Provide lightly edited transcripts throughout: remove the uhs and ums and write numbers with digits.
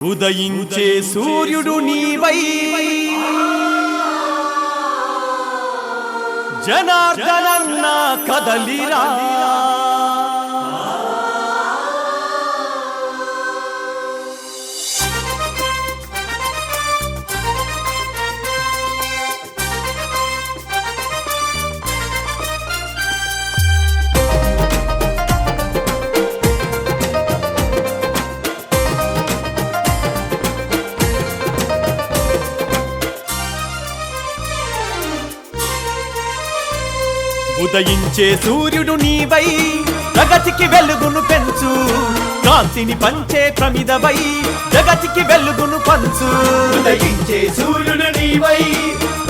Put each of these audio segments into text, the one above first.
ఉదయించే సూర్యుడు నీవై జనార్దనన్న కదలిరా ఉదయించే సూర్యుడు నీవై జగతికి వెలుగును పెంచు కాంతిని పంచే ప్రమిదవై జగతికి వెలుగును పంచు. ఉదయించే సూర్యుడు నీవై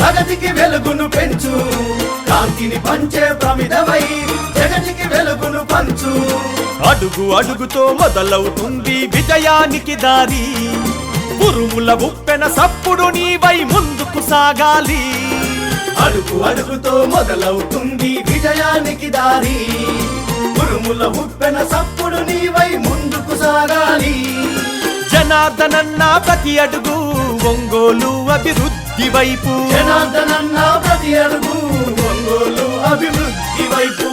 జగతికి వెలుగును పెంచు కాంతిని పంచే ప్రమిదవై జగతికి వెలుగును పంచు. అడుగు అడుగుతో మొదలవుతుంది విజయానికి దారి ఉరుముల ఉప్పెన సప్పుడు నీవై ముందుకు సాగాలి. అడుగు అడుగుతో మొదలవుతుంది విజయానికి దారి ఉరుముల ఉప్పెన సప్పుడు నీవై ముందుకు సాగాలి. జనార్దనన్న ప్రతి అడుగు ఒంగోలు అభివృద్ధి వైపు. జనార్దనన్న ప్రతి అడుగు ఒంగోలు అభివృద్ధి వైపు.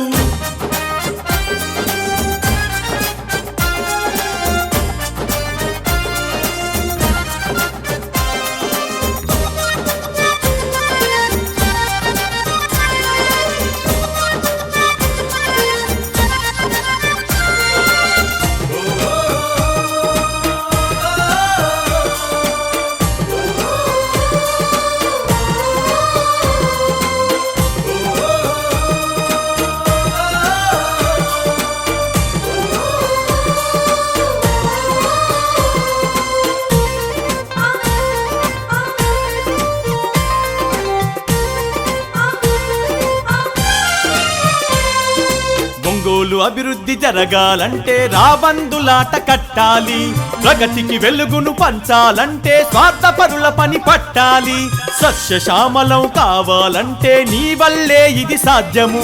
ఒంగోలు అభివృద్ధి జరగాలంటే రాబందులాట కట్టాలి. ప్రగతికి వెలుగును పంచాలంటే స్వార్థపరుల పని పట్టాలి. సస్యశ్యామలం కావాలంటే నీ వల్లే ఇది సాధ్యము.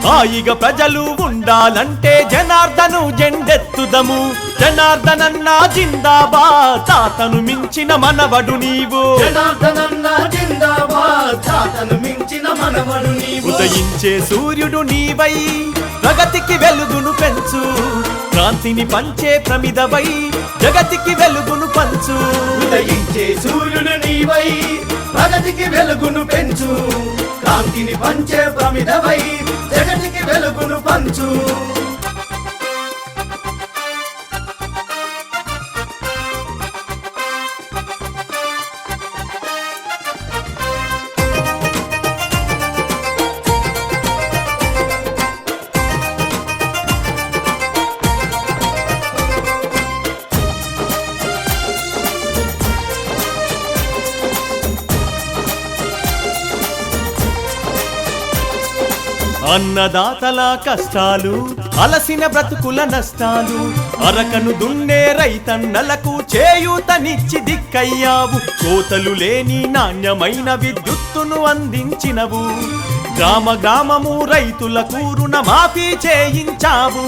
హాయిగా ప్రజలు ఉండాలంటే జనార్దను జెండెత్తుదము. జనార్దనన్న జిందాబాద్ తాతను మించిన మనవడు నీవు. జనార్దనన్న జిందాబాద్ తాతను మించిన మనవడు నీవు. ఉదయించే సూర్యుడు నీవై ప్రగతికి వెలుగును పెంచు కాంతిని పంచే ప్రమిదవై జగతికి వెలుగును పంచు. ఉదయించే సూర్యుడు నీవై ప్రగతికి వెలుగును పెంచు కాంతిని పంచే ప్రమిదవై జగతికి వెలుగును పంచు. అన్నదాతల కష్టాలు అలసిన బ్రతుకుల నష్టాలు అరకను దున్నే రైతన్నలకు చేయూతనిచ్చి దిక్కయ్యావు. కోతలు లేని నాణ్యమైన విద్యుత్తును అందించినవు. గ్రామ గ్రామము రైతులకు రుణమాఫీ చేయించావు.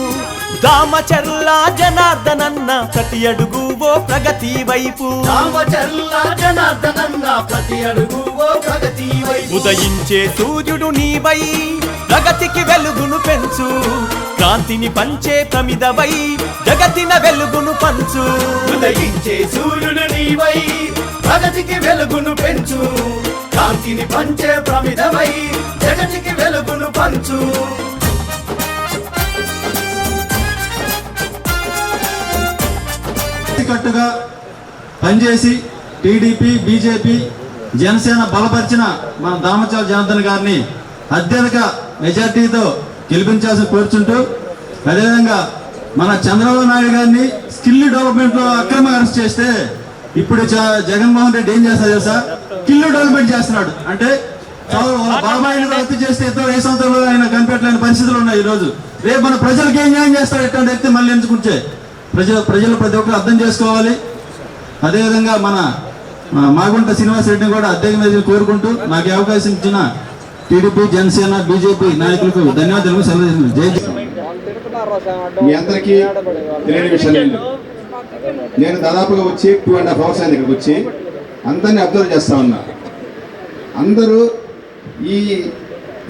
దామచర్ల జనార్దనన్న ప్రతి అడుగు ఓ ప్రగతి వైపు. దామచర్ల జనార్దనన్న ప్రతి అడుగు ఓ ప్రగతి వైపు. ఉదయించే సూర్యుడు నీవై ప్రగతికి వెలుగును పెంచు కాంతిని పంచే ప్రమిదవై జగతిన వెలుగును పంచు. ఉదయించే సూర్యుడు నీవై ప్రగతికి వెలుగును పెంచు కాంతిని పంచే ప్రమిదవై జగతికి వెలుగును పంచు. కట్టుగా పనిచేసి టీడీపీ బీజేపీ జనసేన బలపరిచిన మన దామచర్ల జనార్దన్ గారిని అత్యధిక మెజార్టీతో గెలిపించాల్సి కోరుచుంటూ, అదేవిధంగా మన చంద్రబాబు నాయుడు గారిని స్కిల్ డెవలప్మెంట్ లో అక్రమ అరెస్ట్ చేస్తే ఇప్పుడు జగన్మోహన్ రెడ్డి ఏం చేస్తారు తెలుసా? స్కిల్ డెవలప్మెంట్ చేస్తున్నాడు. అంటే బాబాయిని రద్దు చేస్తే ఇతర ఏ సంవత్సరంలో ఆయన కనిపెట్టలేని పరిస్థితులు ఉన్నాయి. ఈ రోజు రేపు మన ప్రజలకు ఏం న్యాయం చేస్తాడు ఎట్లాంటి వ్యక్తి మళ్ళీ ఎంచుకుంటే ప్రజలు ప్రతి ఒక్కరు అర్థం చేసుకోవాలి. అదేవిధంగా మన మాగుంట శ్రీనివాస్ రెడ్డిని కూడా అధ్యక్ష కోరుకుంటూ నాకు అవకాశం ఇచ్చిన టీడీపీ జనసేన బీజేపీ నాయకులకు ధన్యవాదాలు సెలవు. జై మీ అందరికీ తెలియని విషయం నేను దాదాపుగా వచ్చి 2.5 hours అయింది ఇక్కడికి వచ్చి. అందరినీ అబ్జర్వ్ చేస్తా ఉన్నా. అందరూ ఈ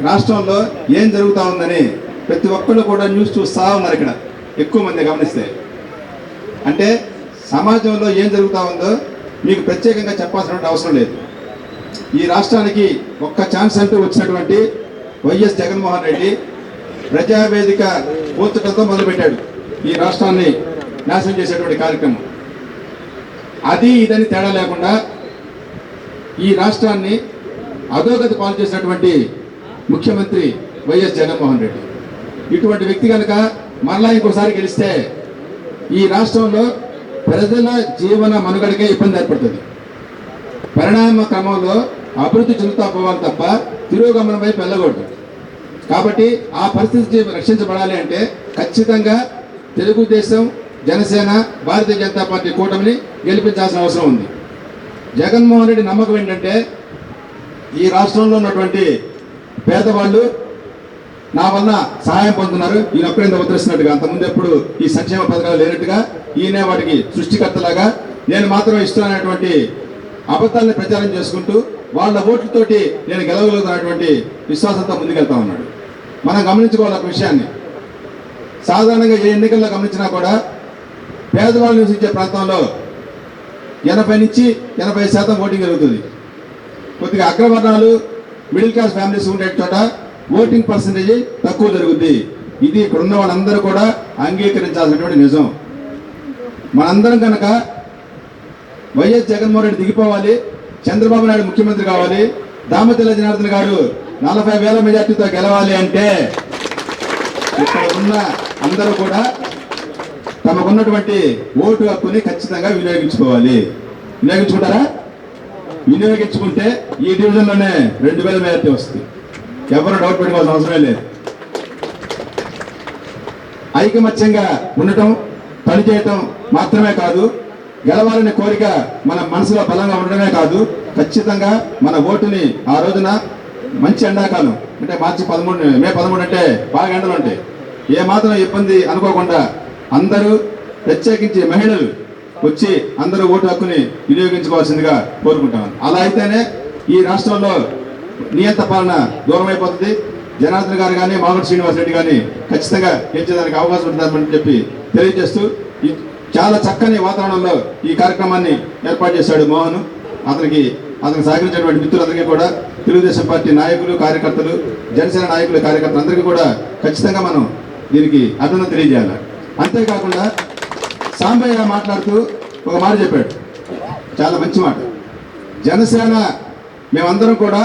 రాష్ట్రంలో ఏం జరుగుతూ ఉందని ప్రతి ఒక్కళ్ళు కూడా న్యూస్ చూస్తూ ఉన్నారు. ఇక్కడ ఎక్కువ మంది గమనిస్తే అంటే సమాజంలో ఏం జరుగుతూ ఉందో మీకు ప్రత్యేకంగా చెప్పాల్సినటువంటి అవసరం లేదు. ఈ రాష్ట్రానికి ఒక్క ఛాన్స్ అంటూ వచ్చినటువంటి వైఎస్ జగన్మోహన్ రెడ్డి ప్రజావేదిక కూర్చడంతో మొదలుపెట్టాడు ఈ రాష్ట్రాన్ని నాశనం చేసేటువంటి కార్యక్రమం. అది ఇదని తేడా లేకుండా ఈ రాష్ట్రాన్ని అధోగతి పాలు చేసినటువంటి ముఖ్యమంత్రి వైఎస్ జగన్మోహన్ రెడ్డి. ఇటువంటి వ్యక్తి కనుక మరలా ఇంకోసారి గెలిస్తే ఈ రాష్ట్రంలో ప్రజల జీవన మనుగడకే ఇబ్బంది ఏర్పడుతుంది. పరిణామ క్రమంలో అభివృద్ధి చెందుతా పోవాలి తప్ప తిరోగమనం వైపు వెళ్ళకూడదు. కాబట్టి ఆ పరిస్థితి రక్షించబడాలి అంటే ఖచ్చితంగా తెలుగుదేశం, జనసేన, భారతీయ జనతా పార్టీ కూటమిని గెలిపించాల్సిన అవసరం ఉంది. జగన్మోహన్ రెడ్డి నమ్మకం ఏంటంటే ఈ రాష్ట్రంలో ఉన్నటువంటి పేదవాళ్ళు నా వల్ల సహాయం పొందుతున్నారు, ఈయన ఒక్కరింత ఉద్ధరిస్తున్నట్టుగా, అంతకుముందు ఎప్పుడు ఈ సంక్షేమ పథకాలు లేనట్టుగా ఈయనే వాటికి సృష్టికర్తలాగా నేను మాత్రం ఇష్టమైనటువంటి అబద్ధాలని ప్రచారం చేసుకుంటూ వాళ్ళ ఓట్లతోటి నేను గెలవగలుగుతున్నటువంటి విశ్వాసంతో ముందుకెళ్తా ఉన్నాడు. మనం గమనించుకోవాలి ఒక విషయాన్ని. సాధారణంగా ఏ ఎన్నికల్లో గమనించినా కూడా పేదవాళ్ళు నివసించే ప్రాంతంలో 80 నుంచి 80% ఓటింగ్ జరుగుతుంది. కొద్దిగా అగ్రవర్ణాలు, మిడిల్ క్లాస్ ఫ్యామిలీస్ ఉండే చోట ఓటింగ్ పర్సంటేజ్ తక్కువ జరుగుద్ది. ఇది ఇక్కడ ఉన్న వాళ్ళందరూ కూడా అంగీకరించాల్సినటువంటి నిజం. మనందరం కనుక వైఎస్ జగన్మోహన్ రెడ్డి దిగిపోవాలి, చంద్రబాబు నాయుడు ముఖ్యమంత్రి కావాలి, దామచర్ల జనార్దన్ గారు 40,000 మెజార్టీతో గెలవాలి అంటే ఇక్కడ ఉన్న అందరూ కూడా తమకున్నటువంటి ఓటు హక్కుని ఖచ్చితంగా వినియోగించుకోవాలి. వినియోగించుకుంటారా? వినియోగించుకుంటే ఈ డివిజన్లోనే 2,000 మెజార్టీ వస్తుంది. ఎవరు డౌట్ పెట్టుకోవాల్సిన అవసరమే లేదు. ఐకమత్యంగా ఉండటం, పనిచేయటం మాత్రమే కాదు, గెలవాలనే కోరిక మన మనసులో బలంగా ఉండడమే కాదు, ఖచ్చితంగా మన ఓటుని ఆ రోజున మంచి ఎండాకాలం అంటే మార్చి 13, మే 13 అంటే బాగా ఎండలు ఉంటాయి, ఏ మాత్రం ఇబ్బంది అనుకోకుండా అందరూ ప్రత్యేకించి మహిళలు వచ్చి అందరూ ఓటు హక్కుని వినియోగించుకోవాల్సిందిగా కోరుకుంటాను. అలా అయితేనే ఈ రాష్ట్రంలో నియంత పాలన దూరం అయిపోతుంది. జనార్దన్ గారు కానీ, మాగుంట శ్రీనివాస్ రెడ్డి కానీ ఖచ్చితంగా గెలిచేదానికి అవకాశం ఉంటుందని చెప్పి తెలియజేస్తూ చాలా చక్కని వాతావరణంలో ఈ కార్యక్రమాన్ని ఏర్పాటు చేశాడు మోహన్. అతనికి సహకరించినటువంటి మిత్రులందరికీ కూడా, తెలుగుదేశం పార్టీ నాయకులు, కార్యకర్తలు, జనసేన నాయకులు, కార్యకర్తలు అందరికీ కూడా ఖచ్చితంగా మనం దీనికి అభినందన తెలియజేయాలి. అంతేకాకుండా సాంబయ్య మాట్లాడుతూ ఒక మాట చెప్పాడు, చాలా మంచి మాట. జనసేన మేమందరం కూడా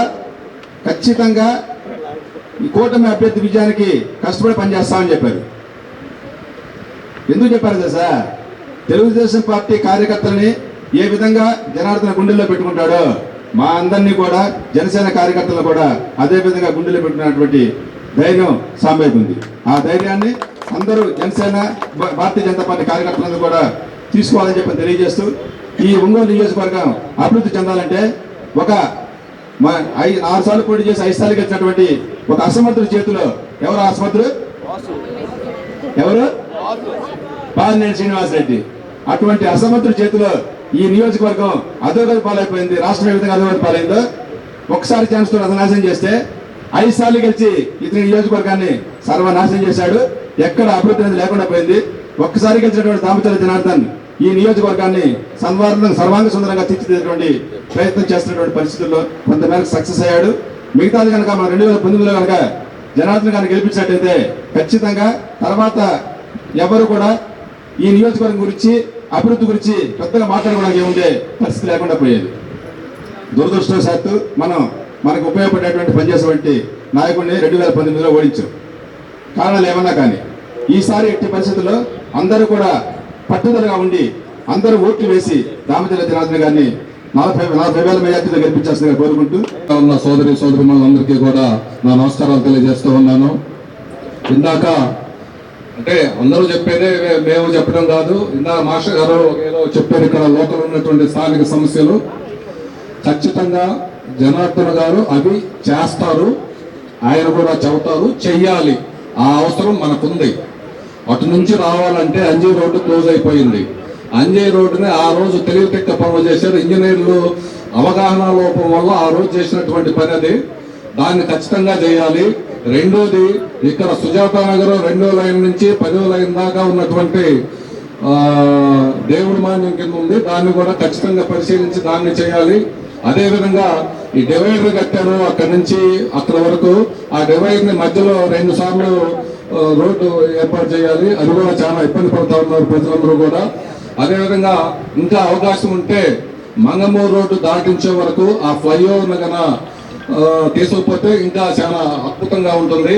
ఖచ్చితంగా ఈ కూటమి అభ్యర్థి విజయానికి కష్టపడి పనిచేస్తామని చెప్పారు. ఎందుకు చెప్పారు తెలుసా? తెలుగుదేశం పార్టీ కార్యకర్తలని ఏ విధంగా జనార్దన గుండెల్లో పెట్టుకుంటాడో మా అందరినీ కూడా, జనసేన కార్యకర్తలను కూడా అదే విధంగా గుండెల్లో పెట్టుకున్నటువంటి ధైర్యం సాంబయ్యకు ఉంది. ఆ ధైర్యాన్ని అందరూ జనసేన, భారతీయ జనతా పార్టీ కార్యకర్తలందరూ కూడా తీసుకోవాలని చెప్పి తెలియజేస్తూ, ఈ ఒంగోలు నియోజకవర్గం అభివృద్ధి చెందాలంటే ఒక 6 సార్లు పోటీ చేసి 5 సార్లు గెలిచినటువంటి ఒక అసమర్థుడి చేతిలో, ఎవరు అసమర్థుడు? ఎవరు? పాలినేని శ్రీనివాసరెడ్డి. అటువంటి అసమర్థుడి చేతిలో ఈ నియోజకవర్గం అధోగతి పాలైపోయింది. రాష్ట్రం ఏ విధంగా అధోగతి పాలైందో ఒకసారి ఛాన్స్ తో నాశనం చేస్తే 5 సార్లు గెలిచి ఇతని నియోజకవర్గాన్ని సర్వనాశనం చేశాడు. ఎక్కడ అభివృద్ధి అనేది లేకుండా పోయింది. ఒక్కసారి గెలిచినటువంటి దామచర్ల జనార్దన్ ఈ నియోజకవర్గాన్ని సర్వాంగ సుందరంగా తీర్చిదిద్దేటువంటి ప్రయత్నం చేస్తున్నటువంటి పరిస్థితుల్లో కొంతమేరకు సక్సెస్ అయ్యాడు. మిగతాది కనుక మన 2019లో కనుక జనార్దన్ గారిని గెలిపించినట్టయితే ఖచ్చితంగా తర్వాత ఎవరు కూడా ఈ నియోజకవర్గం గురించి, అభివృద్ధి గురించి పెద్దగా మాట్లాడుకోవడానికి ఉండే పరిస్థితి లేకుండా పోయేది. దురదృష్టవశాత్తు మనకు ఉపయోగపడేటువంటి పనిచేసేటువంటి నాయకుడిని 2019లో ఓడించాం. కారణాలు ఏమన్నా కానీ ఈసారి ఎట్టి పరిస్థితుల్లో అందరూ కూడా పట్టుదలగా ఉండి అందరూ ఓట్లు వేసి దామచర్ల జనార్దన్ గారిని 40,000 మెజార్టీతో గెలిపించాల్సిందిగా కోరుకుంటూ ఉన్న సోదరులందరికీ కూడా నా నమస్కారాలు తెలియజేస్తూ ఉన్నాను. ఇందాక అంటే అందరూ చెప్పేదే మేము చెప్పడం కాదు, ఇందాక మాస్టర్ గారు ఏదో చెప్పారు. ఇక్కడ లోకల్ ఉన్నటువంటి స్థానిక సమస్యలు ఖచ్చితంగా జనార్దన్ గారు అవి చేస్తారు, ఆయన కూడా చెబుతారు, చెయ్యాలి. ఆ అవసరం మనకుంది. అటు నుంచి రావాలంటే అంజీ రోడ్డు క్లోజ్ అయిపోయింది. అంజయ్ రోడ్డుని ఆ రోజు తెలివితెక్క పనులు చేశారు ఇంజనీర్లు అవగాహన లోపం వల్ల ఆ రోజు చేసినటువంటి పని అది. దాన్ని ఖచ్చితంగా చేయాలి. రెండోది, ఇక్కడ సుజాత నగర్ 2వ లైన్ నుంచి 10వ లైన్ దాకా ఉన్నటువంటి దేవుడి మాన్యం కింద ఉంది, దాన్ని కూడా ఖచ్చితంగా పరిశీలించి దాన్ని చేయాలి. అదేవిధంగా ఈ డివైడర్ కట్టారు అక్కడి నుంచి అక్కడ వరకు, ఆ డివైడర్ ని మధ్యలో 2 సార్లు రోడ్డు ఏర్పాటు చేయాలి. అది కూడా చాలా ఇబ్బంది పడుతూ ఉన్నారు ప్రజలందరూ కూడా. అదేవిధంగా ఇంకా అవకాశం ఉంటే మంగమూరు రోడ్డు దాటించే వరకు ఆ ఫ్లైఓవర్ గన తీసుకుపోతే ఇంకా చాలా అద్భుతంగా ఉంటుంది.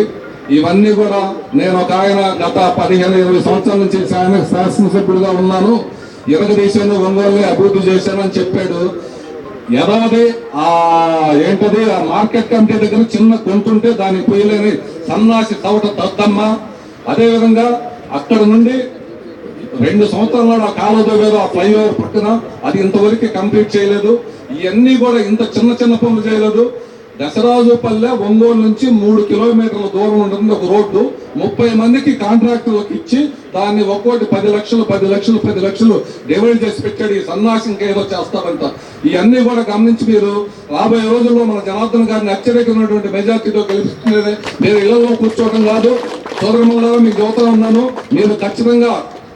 ఇవన్నీ కూడా నేను ఒక ఆయన గత 15-20 సంవత్సరాల నుంచి శాసనసభ్యుడిగా ఉన్నాను, ఇరగదీశాను, ఒంగోలు అభివృద్ధి చేశానని చెప్పాడు. ఎలాది ఏంటది ఆ మార్కెట్ కమిటీ దగ్గర చిన్న కొంటుంటే దానికి పోయలేని సన్నాసి తవట దద్దమ్మ. అదేవిధంగా అక్కడ నుండి 2 సంవత్సరాల ఆ కాలువ వేరు ఆ ఫ్లైఓవర్ పక్కన అది ఇంతవరకు కంప్లీట్ చేయలేదు. ఇవన్నీ కూడా ఇంత చిన్న పనులు చేయలేదు. దశరాజుపల్లె ఒంగోలు నుంచి 3 కిలోమీటర్ల దూరం ఉంటుంది ఒక రోడ్డు. 30 మందికి కాంట్రాక్టర్లకు ఇచ్చి దాన్ని ఒక్కోటి 10 లక్షలు డివైడ్ చేసి పెట్టాడు. ఈ సన్నాసింకా ఏదో చేస్తారంట. ఇవన్నీ కూడా గమనించి మీరు రాబోయే రోజుల్లో మన జనార్దన్ గారిని అత్యధికమైనటువంటి మెజార్టీతో గెలుపుకునేది. మీరు ఇళ్లలో కూర్చోవడం కాదు, సోదరులారా మీకు చెబుతా ఉన్నాను, మీరు ఖచ్చితంగా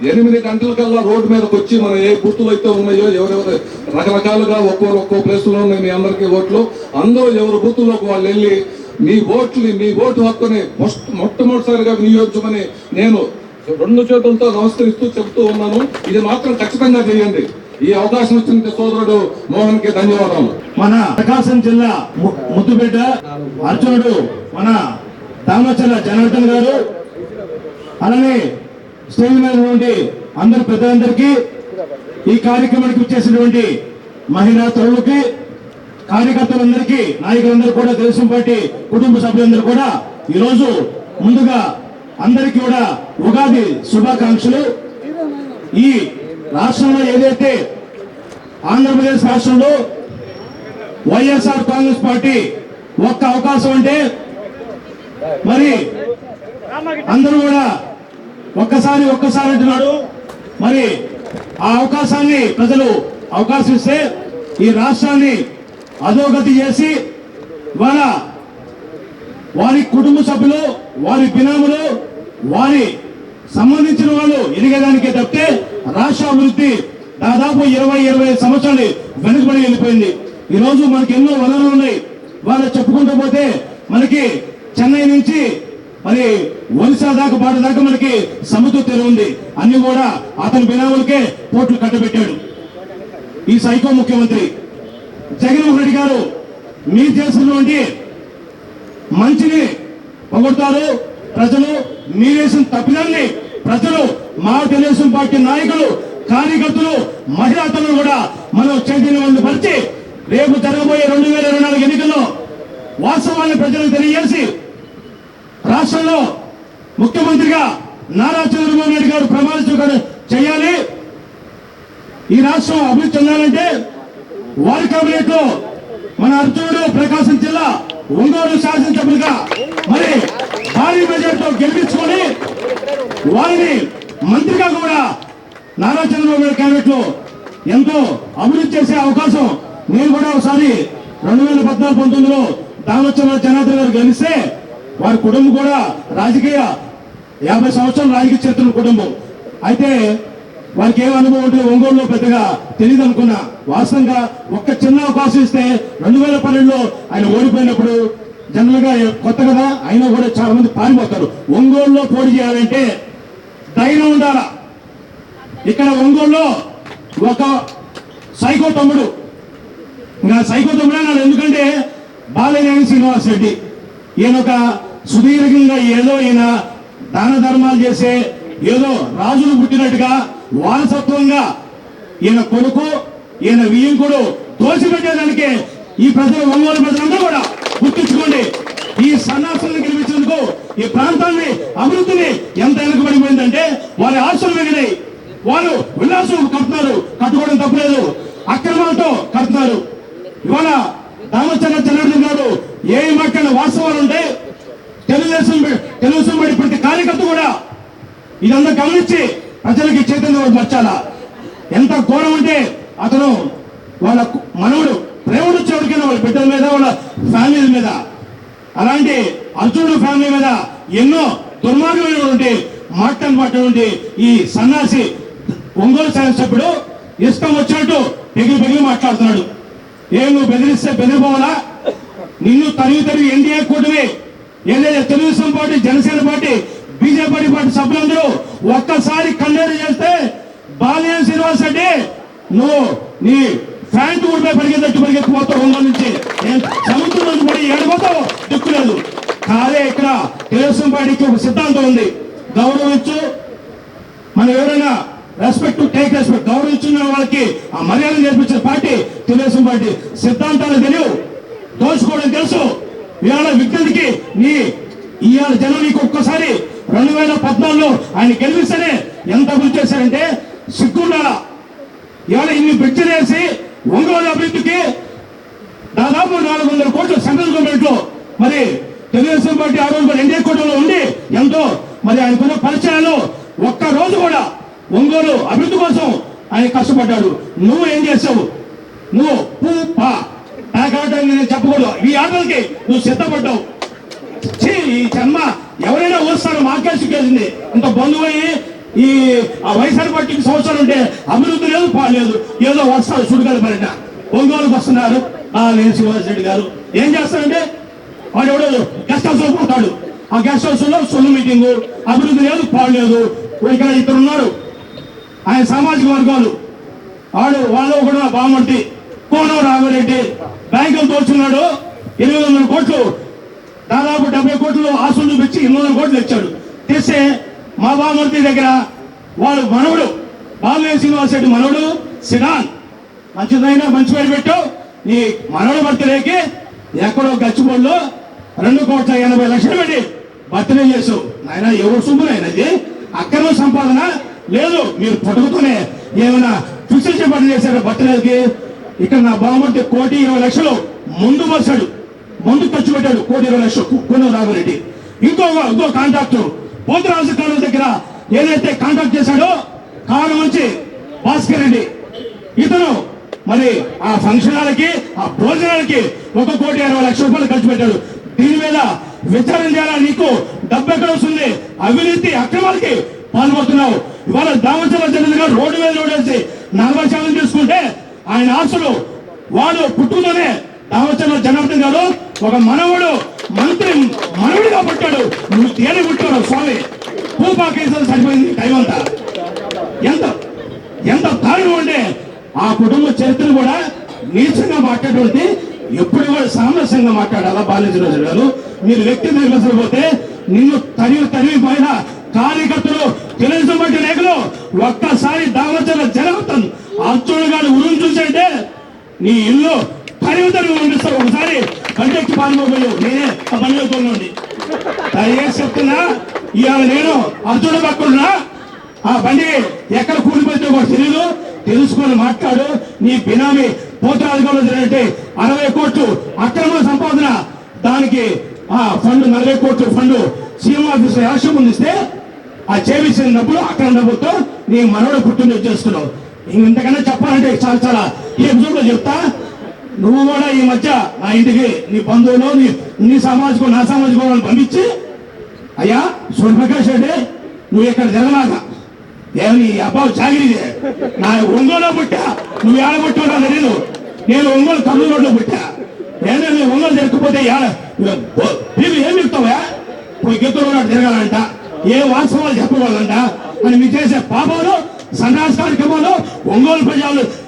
8 గంటలకల్లా రోడ్డు మీదకి వచ్చి మన ఏ బూతులు అయితే ఉన్నాయో ఎవరెవరు రకరకాలుగా ఒక్కో ప్లేస్లో ఉన్నాయి మీ అందరికీ ఓట్లు, అందరూ ఎవరు బూతుల్లోకి వాళ్ళు వెళ్ళి మీ ఓటు హక్కుని మొట్టమొదటిసారిగా వినియోగించమని నేను 2 చేతులతో నమస్కరిస్తూ చెబుతూ ఉన్నాను. ఇది మాత్రం ఖచ్చితంగా చేయండి. ఈ అవకాశం ఇచ్చిన సోదరుడు మోహన్ కి ధన్యవాదాలు. మన ప్రకాశం జిల్లా ముద్దుబిడ్డ అర్జునుడు మన దామచర్ల జనార్దన్ గారు, అలానే స్టేజ్ మీద ఉన్నటువంటి అందరు పెద్దలందరికీ, ఈ కార్యక్రమానికి వచ్చేసినటువంటి మహిళా తల్లులకి, కార్యకర్తలందరికీ, నాయకులందరూ కూడా, తెలుగుదేశం పార్టీ కుటుంబ సభ్యులందరూ కూడా ఈరోజు ముందుగా అందరికీ కూడా ఉగాది శుభాకాంక్షలు. ఈ రాష్ట్రంలో ఏదైతే ఆంధ్రప్రదేశ్ రాష్ట్రంలో వైఎస్ఆర్ కాంగ్రెస్ పార్టీ ఒక్క అవకాశం అంటే మరి అందరూ కూడా ఒక్కసారి అంటున్నాడు. మరి ఆ అవకాశాన్ని ప్రజలు అవకాశం ఇస్తే ఈ రాష్ట్రాన్ని అధోగతి చేసి వారి కుటుంబ సభ్యులు, వారి బినాములు, వారి సంబంధించిన వాళ్ళు ఎదిగేదానికే తప్పితే రాష్ట్ర అభివృద్ధి దాదాపు 20-25 సంవత్సరాలు వెనుకబడి వెళ్ళిపోయింది. ఈ రోజు మనకి ఎన్నో వనరులు ఉన్నాయి. వాళ్ళు చెప్పుకుంటూ పోతే మనకి చెన్నై నుంచి మరి ఒరిస్సా దాకా బాట దాకా మనకి సముద్ర తీరం ఉంది. అన్ని కూడా అతని బినాములకే పోర్టులు కట్టబెట్టాడు ఈ సైకో ముఖ్యమంత్రి జగన్మోహన్ రెడ్డి గారు. మీరు చేసినటువంటి మంచిని పొగొడతారు ప్రజలు, మీరేసిన తప్పిదాన్ని ప్రజలు, మా తెలుగుదేశం పార్టీ నాయకులు, కార్యకర్తలు, మహిళా తల్లులు కూడా మనం చైతన్యవంతం పరిచి రేపు జరగబోయే 2024 ఎన్నికల్లో వాస్తవాన్ని ప్రజలకు తెలియజేసి రాష్ట్రంలో ముఖ్యమంత్రిగా నారా చంద్రబాబు నాయుడు గారు ప్రమాణ స్వీకారం చేయాలి. ఈ రాష్ట్రం అభివృద్ధి చెందాలంటే వారి కేబినెట్ లో మన అర్జునుడు ప్రకాశం జిల్లా ఒంగోలు శాసనసభ్యులుగా మరి భారీ మెజార్టీతో గెలిపించుకొని వారిని మంత్రిగా కూడా నారా చంద్రబాబు నాయుడు కేబినెట్ లో ఎంతో అభివృద్ధి చేసే అవకాశం నేను కూడా ఒకసారి 2014-19లో దామచర్ల జనార్దన్ గారు గెలిస్తే వారి కుటుంబం కూడా రాజకీయ 50 సంవత్సరాల రాజకీయ చరిత్ర కుటుంబం అయితే వారికి ఏం అనుభవం ఉంటే ఒంగోలులో పెద్దగా తెలియదు అనుకున్నా. వాస్తవంగా ఒక్క చిన్న అవకాశం ఇస్తే 2012లో ఆయన ఓడిపోయినప్పుడు జనరల్ గా కొత్త కదా అయినా కూడా చాలా మంది పారిపోతారు. ఒంగోలులో పోటీ చేయాలంటే ధైర్యం ఉండాలా. ఇక్కడ ఒంగోలులో ఒక సైకో తమ్ముడు, ఇంకా సైకో తమ్ముడు అన్నాడు ఎందుకంటే బాలనేని శ్రీనివాస్ రెడ్డి. ఈయన ఒక సుదీర్ఘంగా ఏదో ఈయన దాన ధర్మాలు చేసే ఏదో రాజులు పుట్టినట్టుగా వారసత్వంగా ఈయన కొడుకు, ఈయన వియ్యంకుడు దోషిపెట్టేదానికి ఈ ప్రజలు, ఒంగోలు ప్రజలందరూ కూడా గుర్తించుకోండి. ఈ సన్నాసులను గెలిపించేందుకు ఈ ప్రాంతాన్ని అభివృద్ధిని ఎంత వెనుకబడిపోయిందంటే వారి ఆశలు మిగిలినాయి. వాళ్ళు విలాసం కడుతున్నారు, కట్టుకోవడం తప్పలేదు, అక్రమాలతో కడుతున్నారు. ఇవాళ దామచర్ల జనార్దన్ గారు ఏ మాట్లాడిన వాస్తవాలు ఉంటే తెలుగుదేశం ప్రతి కార్యకర్త కూడా ఇదంతా గమనించి ప్రజలకి చైతన్యం పరచాలా. ఎంత ఘోరం అంటే అతను వాళ్ళ మనవడు ప్రేమడు చెవుడికైనా వాళ్ళ బిడ్డల మీద వాళ్ళ ఫ్యామిలీ మీద, అలాంటి అర్జునుడు ఫ్యామిలీ మీద ఎన్నో దుర్మార్గమైనటువంటి మాట్లాడినటువంటి ఈ సన్నాసి ఒంగోలు శాసనసభ్యుడు ఇష్టం వచ్చినట్టు పెగిలి మాట్లాడుతున్నాడు. నువ్వు బెదిరిస్తే బెదిరిపోవాలా? నిన్ను తరిగి ఎన్డీఏ కూటమి ఏదైతే Telugu Desam party, Janasena party, BJP party సభ్యులందరూ ఒక్కసారి కన్నెర చేస్తే బాలినేని శ్రీనివాస్ రెడ్డి నువ్వు నీ ఫ్యాంట్ ఊడిపై పరిగెత్తిపోతావు. ఒంగోలు నుంచి సముద్రం నుంచి పడి ఏడిపోతావు, దిక్కు లేదు. కాదే ఇక్కడ తెలుగుదేశం పార్టీకి ఒక సిద్ధాంతం ఉంది, గౌరవించు. మనం ఎవరైనా రెస్పెక్ట్ టేక్ రెస్పెక్ట్, గౌరవించిన వాళ్ళకి ఆ మర్యాద నేర్పించిన పార్టీ తెలుగుదేశం పార్టీ. సిద్ధాంతాలు తెలియవు, దోచుకోవడం తెలుసు. ఇవాళ విజ్ఞతకి ఇవాళ జనం నీకు ఒక్కసారి 2014లో ఆయన గెలిపిస్తేనే ఎంత అభివృద్ధి చేశారంటే సిగ్గుండాల. ఇవాళ ఇన్ని బ్రిడ్జిలు వేసి ఒంగోలు అభివృద్ధికి దాదాపు 400 కోట్లు సెంట్రల్ గవర్నమెంట్ లో, మరి తెలుగుదేశం పార్టీ ఆ రోజు ఎన్డీఏ కూటమిలో ఉండి ఎంతో మరి ఆయనకున్న పరిచయాలు ఒక్క రోజు కూడా ఒంగోలు అభివృద్ధి కోసం ఆయన కష్టపడ్డాడు. నువ్వు ఏం చేసావు? నువ్వు నేను చెప్పకూడదు, ఈ ఆటలకి నువ్వు సిద్ధపడ్డావు. ఈ జన్మ ఎవరైనా వస్తారు, మాకే సిగ్గేసింది. ఇంత బంధువయ్యి ఈ వైఎస్ఆర్ పార్టీకి సంవత్సరాలు ఉంటే అభివృద్ధి లేదు, పాలేదు. ఏదో వస్తారు సుడిగాలి పడిన ఒంగోలుకు వస్తున్నారు. నేను శ్రీనివాస్ రెడ్డి గారు ఏం చేస్తారంటే వాడు ఎవడో గెస్ట్ హౌస్ లో పోతాడు. ఆ గెస్ట్ హౌస్ లో సొల్లు మీటింగు, అభివృద్ధి లేదు, పాలేదు. ఇక్కడ ఇద్దరు ఉన్నారు ఆయన సామాజిక వర్గాలు, వాళ్ళు కూడా బామర్తి కోనం రాఘవరెడ్డి బ్యాంకులు దోచున్నాడు. 800 కోట్లు, దాదాపు 70 కోట్లు ఆస్తులు చూపించి 800 కోట్లు ఇచ్చాడు. తెస్తే మా బామర్తి దగ్గర వాడు మనవడు బాలినేని శ్రీనివాస్ రెడ్డి మనవడు సిడాన్, మంచిదైనా మంచి పేరు పెట్టు. నీ మనవడు బర్త్డేకి ఎక్కడో గచ్చిబోళ్ళు 2,80,00,000 పెట్టి బర్త్డే చేసావు. నాయన ఎవరు సొమ్మునైనది? అక్రమ సంపాదన లేదు. మీరు పుట్టుకతోనే ఏమైనా ఫిక్స్డ్ చెప్పండి చేశారు బర్త్డేకి. ఇక్కడ నా బామర్తి 1,20,00,000 ముందు మోసాడు, ముందు ఖర్చు పెట్టాడు. 1,20,00,000 కోనం రాఘవరెడ్డి. ఇంకో కాంట్రాక్టర్ పోతురాజు కాలం దగ్గర ఏదైతే కాంట్రాక్ట్ చేశాడో కాలం నుంచి భాస్కర్ రెడ్డి, ఇతను మరి ఆ ఫంక్షన్ హాలకి, ఆ భోజనాలకి 1,20,00,000 రూపాయలు ఖర్చు పెట్టాడు. దీని మీద విచారణ చేయాలా? నీకు డబ్బు ఎక్కడ వస్తుంది? అవినీతి అక్రమాలకి పాల్పడుతున్నావు. ఇవాళ దామచర్ల జనరల్ రోడ్డు మీద రోడేసి 40 శాతం తీసుకుంటే ఆయన ఆస్తులు వాడు పుట్టుతోనే దామచర్ల జనార్దన్ గారు ఒక మనవడు మంత్రి మనవుడిగా పుట్టాడు. నువ్వు తేలి పుట్టాడు స్వామి. పూపా కేసులు సరిపోయింది టైం అంతా. ఎంత దారుణం అంటే ఆ కుటుంబ చరిత్రను కూడా నీచంగా మాట్లాడేటువంటి, ఎప్పుడు కూడా సామరస్యంగా మాట్లాడాలా? బాలేశ్వరరాజు గారు మీరు వ్యక్తి నిర్వహించకపోతే నిన్ను తరివి పైన కార్యకర్తలు తెలుగుదేశం పార్టీ నాయకులు ఒక్కసారి దామచర్ల జనార్దన్ అర్జునుడు గారు ఉరుము చూసంటే నీ ఇల్లు తరివి పంపిస్తారు. ఒకసారి బండికి పాల్గొపోయావు, నేనే ఆ బండితో నుండి దయచేసి చెప్తున్నా. ఇవాళ నేను అర్జునుడు పక్కనున్నా, ఆ బండి ఎక్కడ కూలిపోతే కూడా తెలియదు. తెలుసుకొని మాట్లాడు. నీ బినామీ పోతురాజుగౌడ జరిగినట్టే 60 కోట్లు అక్రమ సంపాదన, దానికి ఆ ఫండ్ 40 కోట్లు ఫండ్ సీఎం ఆఫీస్ రాష్ట్రం ముందిస్తే ఆ చేసిన డబ్బులు అక్రమ డబ్బులతో నీ మనవడు పుట్టినరోజు చేసుకున్నావు. ఇంతకన్నా చెప్పాలంటే చాలా ఈ ఎపిసోడ్లో చెప్తా. నువ్వు కూడా ఈ మధ్య నా ఇంటికి నీ బంధువులు నీ సామాజిక నా సామాజిక వర్గాలను పంపించి, అయ్యా సూర్యప్రకాష్ రెడ్డి నువ్వు ఇక్కడ జరగలాగా ఏమి అబ్బాయి చాగిరిదే, నా ఒంగోలో పుట్టా, నువ్వు ఏడ పుట్టావు నాకు తెలియదు. నేను ఒంగోలు కర్నూలు రోడ్లో పుట్టా. నేను ఒంగోలు జరగకపోతే మీరు ఏం చెప్తావా? పోయి గెత్తులో తిరగాలంట, ఏ వాస్తవాలు చెప్పవాలంట అని మీరు చేసే పాపాలు సన్నాస కార్యక్రమాలు ఒంగోలు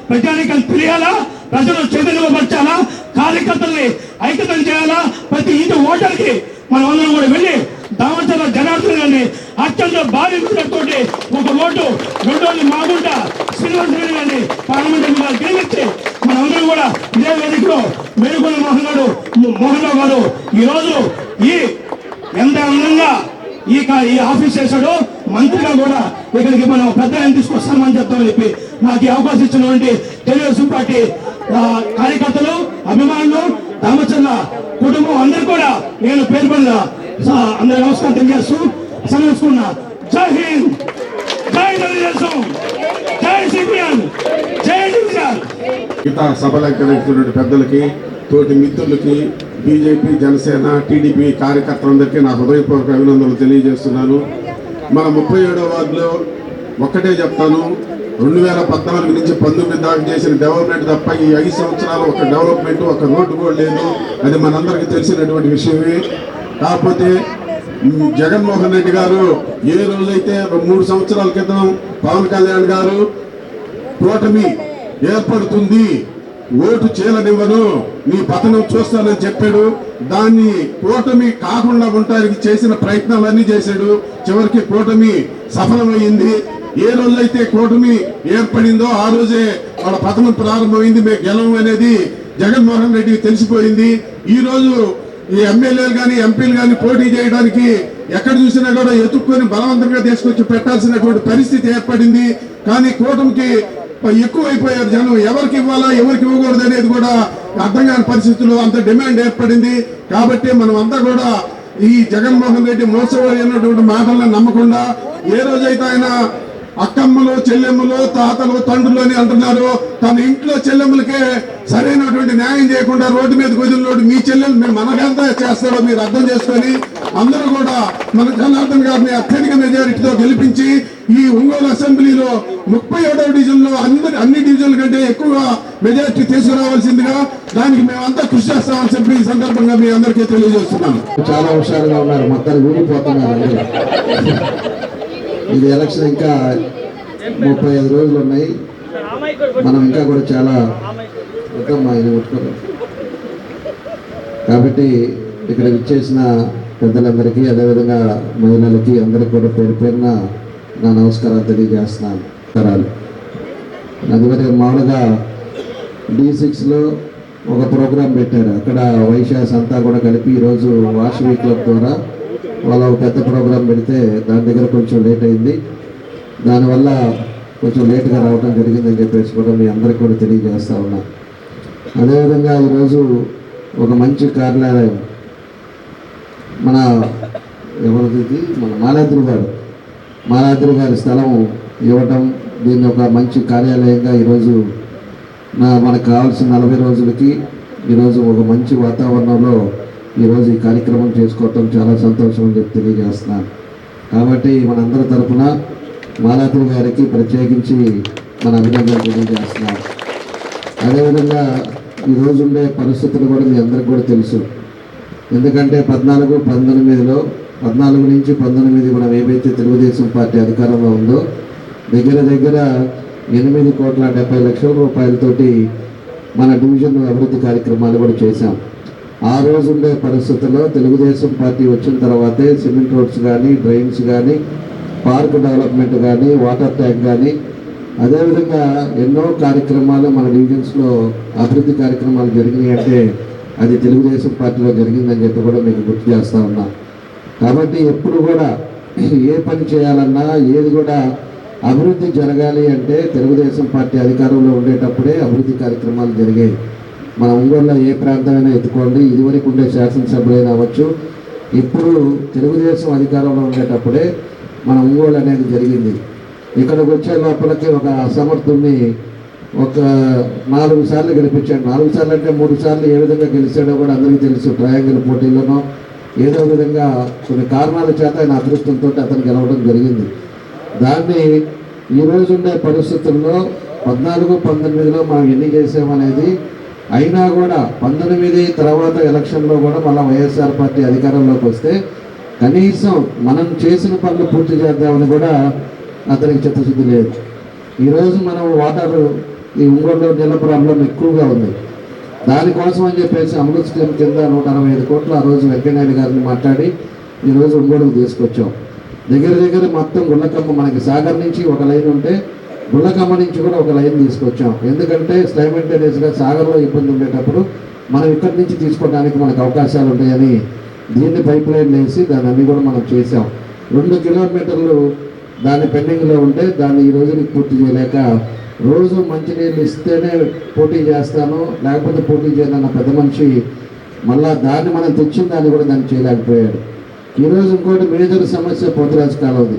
ప్రజానికలు తెలియాలా? ప్రజలు చైతన్యపరచాలా? కార్యకర్తల్ని ఐక్యతం చేయాలా? ప్రతి ఇంటి ఓటర్కి మనం అందరం కూడా వెళ్ళి దామచర్ల జనార్దన్ గారిని అత్యంత భారీ తోటి ఒక ఓటు రెండోది మాగుంట శ్రీనివాస్ రెడ్డి గారిని పార్లమెంట్ గెలిపించి మనందరం కూడా ఇదే వేదికలో మేలుకొండ మోహన్ రావు గారు ఈరోజు ఎంత అందంగా ఈ ఆఫీస్ చేశాడో, మంత్రిగా కూడా ఇక్కడికి మనం పెద్ద ఆయన తీసుకొస్తామని చెప్తామని చెప్పి నాకు ఈ అవకాశం ఇచ్చినటువంటి తెలుగుదేశం పార్టీ కార్యకర్తలు, అభిమానులు, దామచర్ల కుటుంబం అందరూ కూడా నేను పేరు పడిన అందరి నమస్కారం తెలియజేస్తూ సెలవుకున్నా. జై హింద్, జై తెలుగుదేశం, జై సిపిఎం జై జగన్. మిగతా సభలంకరించినటువంటి పెద్దలకి, తోటి మిత్రులకి, బీజేపీ, జనసేన, టీడీపీ కార్యకర్తలందరికీ నా హృదయపూర్వక అభినందనలు తెలియజేస్తున్నాను. మన 37వ వార్డులో ఒక్కటే చెప్తాను, 2014 నుంచి 19 దాకా చేసిన డెవలప్మెంట్ తప్ప ఈ 5 సంవత్సరాలు ఒక డెవలప్మెంట్, ఒక రోడ్డు కూడా లేదు. అది మనందరికీ తెలిసినటువంటి విషయమే. కాకపోతే జగన్మోహన్ రెడ్డి గారు ఏ రోజైతే 3 సంవత్సరాల క్రితం పవన్ కళ్యాణ్ గారు కూటమి ఏర్పడుతుంది, ఓటు చీలనివ్వను, నీ పతనం చూస్తానని చెప్పాడు. దాన్ని కూటమి కాకుండా ఉండడానికి చేసిన ప్రయత్నాలన్నీ చేశాడు. చివరికి కూటమి సఫలమైంది. ఏ రోజైతే కూటమి ఏర్పడిందో ఆ రోజే వాళ్ళ పతనం ప్రారంభమైంది. మేము గెలవం అనేది జగన్మోహన్ రెడ్డికి తెలిసిపోయింది. ఈ రోజు ఈ ఎమ్మెల్యేలు కానీ ఎంపీలు కానీ పోటీ చేయడానికి ఎక్కడ చూసినా కూడా ఎత్తుక్కొని బలవంతంగా తీసుకొచ్చి పెట్టాల్సినటువంటి పరిస్థితి ఏర్పడింది. కానీ కూటమికి ఎక్కువైపోయారు జనం. ఎవరికి ఇవ్వాలా ఎవరికి ఇవ్వకూడదు అనేది కూడా అర్థం కాని పరిస్థితుల్లో అంత డిమాండ్ ఏర్పడింది. కాబట్టి మనం అంతా కూడా ఈ జగన్మోహన్ రెడ్డి మోసపోయినటువంటి మాటలను నమ్మకుండా, ఏ రోజైతే ఆయన అక్కమ్మలు, చెల్లెమ్మలు, తాతలు, తండ్రులు అని అంటున్నారు, తన ఇంట్లో చెల్లెమ్మలకే సరైనటువంటి న్యాయం చేయకుండా రోడ్డు మీద వదిలినోడు మీ చెల్లెలు మేము మనకెంత చేస్తాడో మీరు అర్థం చేసుకొని అందరూ కూడా మన జనార్దన్ గారిని అత్యధిక మెజారిటీతో గెలిపించి ఈ ఒంగోలు అసెంబ్లీలో 37వ డివిజన్లో అన్ని డివిజన్ల కంటే ఎక్కువ మెజారిటీ తీసుకురావాల్సిందిగా దానికి మేమంతా కృషి చేస్తామని చెప్పి ఈ సందర్భంగా మీ అందరికీ తెలియజేస్తున్నాను. చాలా హుషారుగా ఉన్నారు, మొత్తాన్ని ఊడిపోతున్నారు. ఇది ఎలక్షన్ ఇంకా 35 రోజులు ఉన్నాయి. మనం ఇంకా కూడా చాలా కాబట్టి ఇక్కడ విచ్చేసిన పెద్దలందరికీ, అదేవిధంగా మహిళలకి అందరికీ కూడా పేరు పేరున నా నమస్కారాలు తెలియజేస్తున్నాను. అదివరకు మామూలుగా D6లో ఒక ప్రోగ్రాం పెట్టారు. అక్కడ వైశాస్ అంతా కూడా కలిపి ఈరోజు వాషవి క్లబ్ ద్వారా వాళ్ళ ఒక పెద్ద ప్రోగ్రాం పెడితే దాని దగ్గర కొంచెం లేట్ అయింది. దానివల్ల కొంచెం లేట్గా రావడం జరిగిందని చెప్పేసి కూడా మీ అందరికీ కూడా తెలియజేస్తా ఉన్నా. అదేవిధంగా ఈరోజు ఒక మంచి కార్యాలయం మన ఎవరిది మన మాలాద్రి గారి స్థలం ఇవ్వటం, దీన్ని ఒక మంచి కార్యాలయంగా ఈరోజు మనకు కావాల్సిన 40 రోజులకి ఈరోజు ఒక మంచి వాతావరణంలో ఈరోజు ఈ కార్యక్రమం చేసుకోవటం చాలా సంతోషం అని చెప్పి తెలియజేస్తున్నాను. కాబట్టి మనందరి తరఫున మాలాద్రి గారికి ప్రత్యేకించి మన అభినందనలు తెలియజేస్తున్నాను. అదేవిధంగా ఈరోజు ఉండే పరిస్థితులు కూడా మీ అందరికీ కూడా తెలుసు. ఎందుకంటే 14 నుంచి 19 మనం ఏవైతే తెలుగుదేశం పార్టీ అధికారంలో ఉందో దగ్గర 8,70,70,000 రూపాయలతోటి మన డివిజన్ అభివృద్ధి కార్యక్రమాలు కూడా చేశాం. ఆ రోజు ఉండే పరిస్థితుల్లో తెలుగుదేశం పార్టీ వచ్చిన తర్వాతే సిమెంట్ రోడ్స్ కానీ, డ్రైన్స్ కానీ, పార్క్ డెవలప్మెంట్ కానీ, వాటర్ ట్యాంక్ కానీ, అదేవిధంగా ఎన్నో కార్యక్రమాలు మన డివిజన్స్లో అభివృద్ధి కార్యక్రమాలు జరిగినాయి అంటే అది తెలుగుదేశం పార్టీలో జరిగిందని చెప్పి కూడా మీకు గుర్తు చేస్తూ ఉన్నా. కాబట్టి ఎప్పుడు కూడా ఏ పని చేయాలన్నా ఏది కూడా అభివృద్ధి జరగాలి అంటే తెలుగుదేశం పార్టీ అధికారంలో ఉండేటప్పుడే అభివృద్ధి కార్యక్రమాలు జరిగాయి. మన ఒంగోలులో ఏ ప్రాంతమైనా ఎత్తుకోండి, ఇదివరకు ఉండే శాసనసభ్యులైనా అవ్వచ్చు, ఇప్పుడు తెలుగుదేశం అధికారంలో ఉండేటప్పుడే మన ఒంగోలు అనేది జరిగింది. ఇక్కడికి వచ్చే లోపలికి ఒక అసమర్థుడిని ఒక 4 సార్లు గెలిపించాడు. 4 సార్లు అంటే 3 సార్లు ఏ విధంగా గెలిచాడో కూడా అందరికీ తెలుసు. ట్రయాంగిల్ పోటీలోనో ఏదో విధంగా కొన్ని కారణాల చేత ఆయన అదృష్టంతో అతను గెలవడం జరిగింది. దాన్ని ఈరోజు ఉండే పరిస్థితుల్లో 14-19లో మనం ఎన్ని చేసామనేది అయినా కూడా 19 తర్వాత ఎలక్షన్లో కూడా మళ్ళీ వైఎస్ఆర్ పార్టీ అధికారంలోకి వస్తే కనీసం మనం చేసిన పనులు పూర్తి చేద్దామని కూడా అతనికి చిత్తశుద్ధి లేదు. ఈరోజు మనం వాటర్ ఈ ఒంగోలులో నీళ్ళ ప్రాబ్లం ఎక్కువగా ఉంది. దానికోసం అని చెప్పేసి అమృత్ స్కీమ్ కింద 165 కోట్లు ఆ రోజు వెంకయ్యనాయుడు గారిని మాట్లాడి ఈరోజు ఒంగోలుకు తీసుకొచ్చాం. దగ్గర మొత్తం గుళ్ళకమ్మ మనకి సాగర్ నుంచి ఒక లైన్ ఉంటే గుళ్ళకమ్మ నుంచి కూడా ఒక లైన్ తీసుకొచ్చాం. ఎందుకంటే సైమల్టేనియస్గా సాగర్లో ఇబ్బంది ఉండేటప్పుడు మనం ఇక్కడి నుంచి తీసుకోవడానికి మనకు అవకాశాలు ఉంటాయని దీన్ని పైప్ లైన్ వేసి దాన్ని అన్ని కూడా మనం చేసాం. 2 కిలోమీటర్లు దాన్ని పెండింగ్లో ఉంటే దాన్ని ఈ రోజుకి పూర్తి చేయలేక రోజు మంచినీళ్ళు ఇస్తేనే పోటీ చేస్తాను లేకపోతే పోటీ చేయనన్న పెద్ద మనిషి మళ్ళా దాన్ని మనం తెచ్చిన దాన్ని కూడా దాన్ని చేయలేకపోయాడు. ఈరోజు ఇంకోటి మేజర్ సమస్య పోతురాజు కాలువది.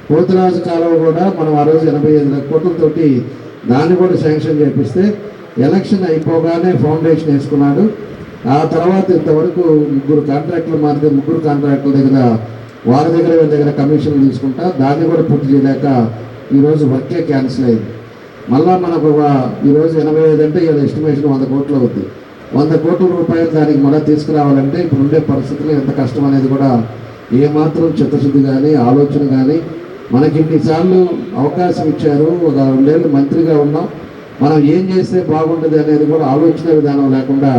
పోతురాజు కాలువ కూడా మనం ఆ రోజు 85 కోట్లతోటి దాన్ని కూడా శాంక్షన్ చేపిస్తే ఎలక్షన్ అయిపోగానే ఫౌండేషన్ వేసుకున్నాడు. ఆ తర్వాత ఇంతవరకు 3 కాంట్రాక్టులు మారితే 3 కాంట్రాక్టుల దగ్గర వారి దగ్గర కమిషన్లు తీసుకుంటా దాన్ని కూడా పూర్తి చేయలేక ఈరోజు వర్కే క్యాన్సిల్ అయింది. మళ్ళా మనకు ఈరోజు 85 అంటే ఇలా ఎస్టిమేషన్ 100 కోట్లు అవుతుంది. 100 కోట్ల రూపాయలు దానికి మళ్ళీ తీసుకురావాలంటే ఇప్పుడు ఉండే పరిస్థితులు ఎంత కష్టం అనేది కూడా ఏమాత్రం చిత్తశుద్ధి కానీ ఆలోచన కానీ మనకి ఇన్నిసార్లు అవకాశం ఇచ్చారు. ఒక 2 ఏళ్ళు మంత్రిగా ఉన్నాం, మనం ఏం చేస్తే బాగుంటుంది అనేది కూడా ఆలోచన విధానం లేకుండా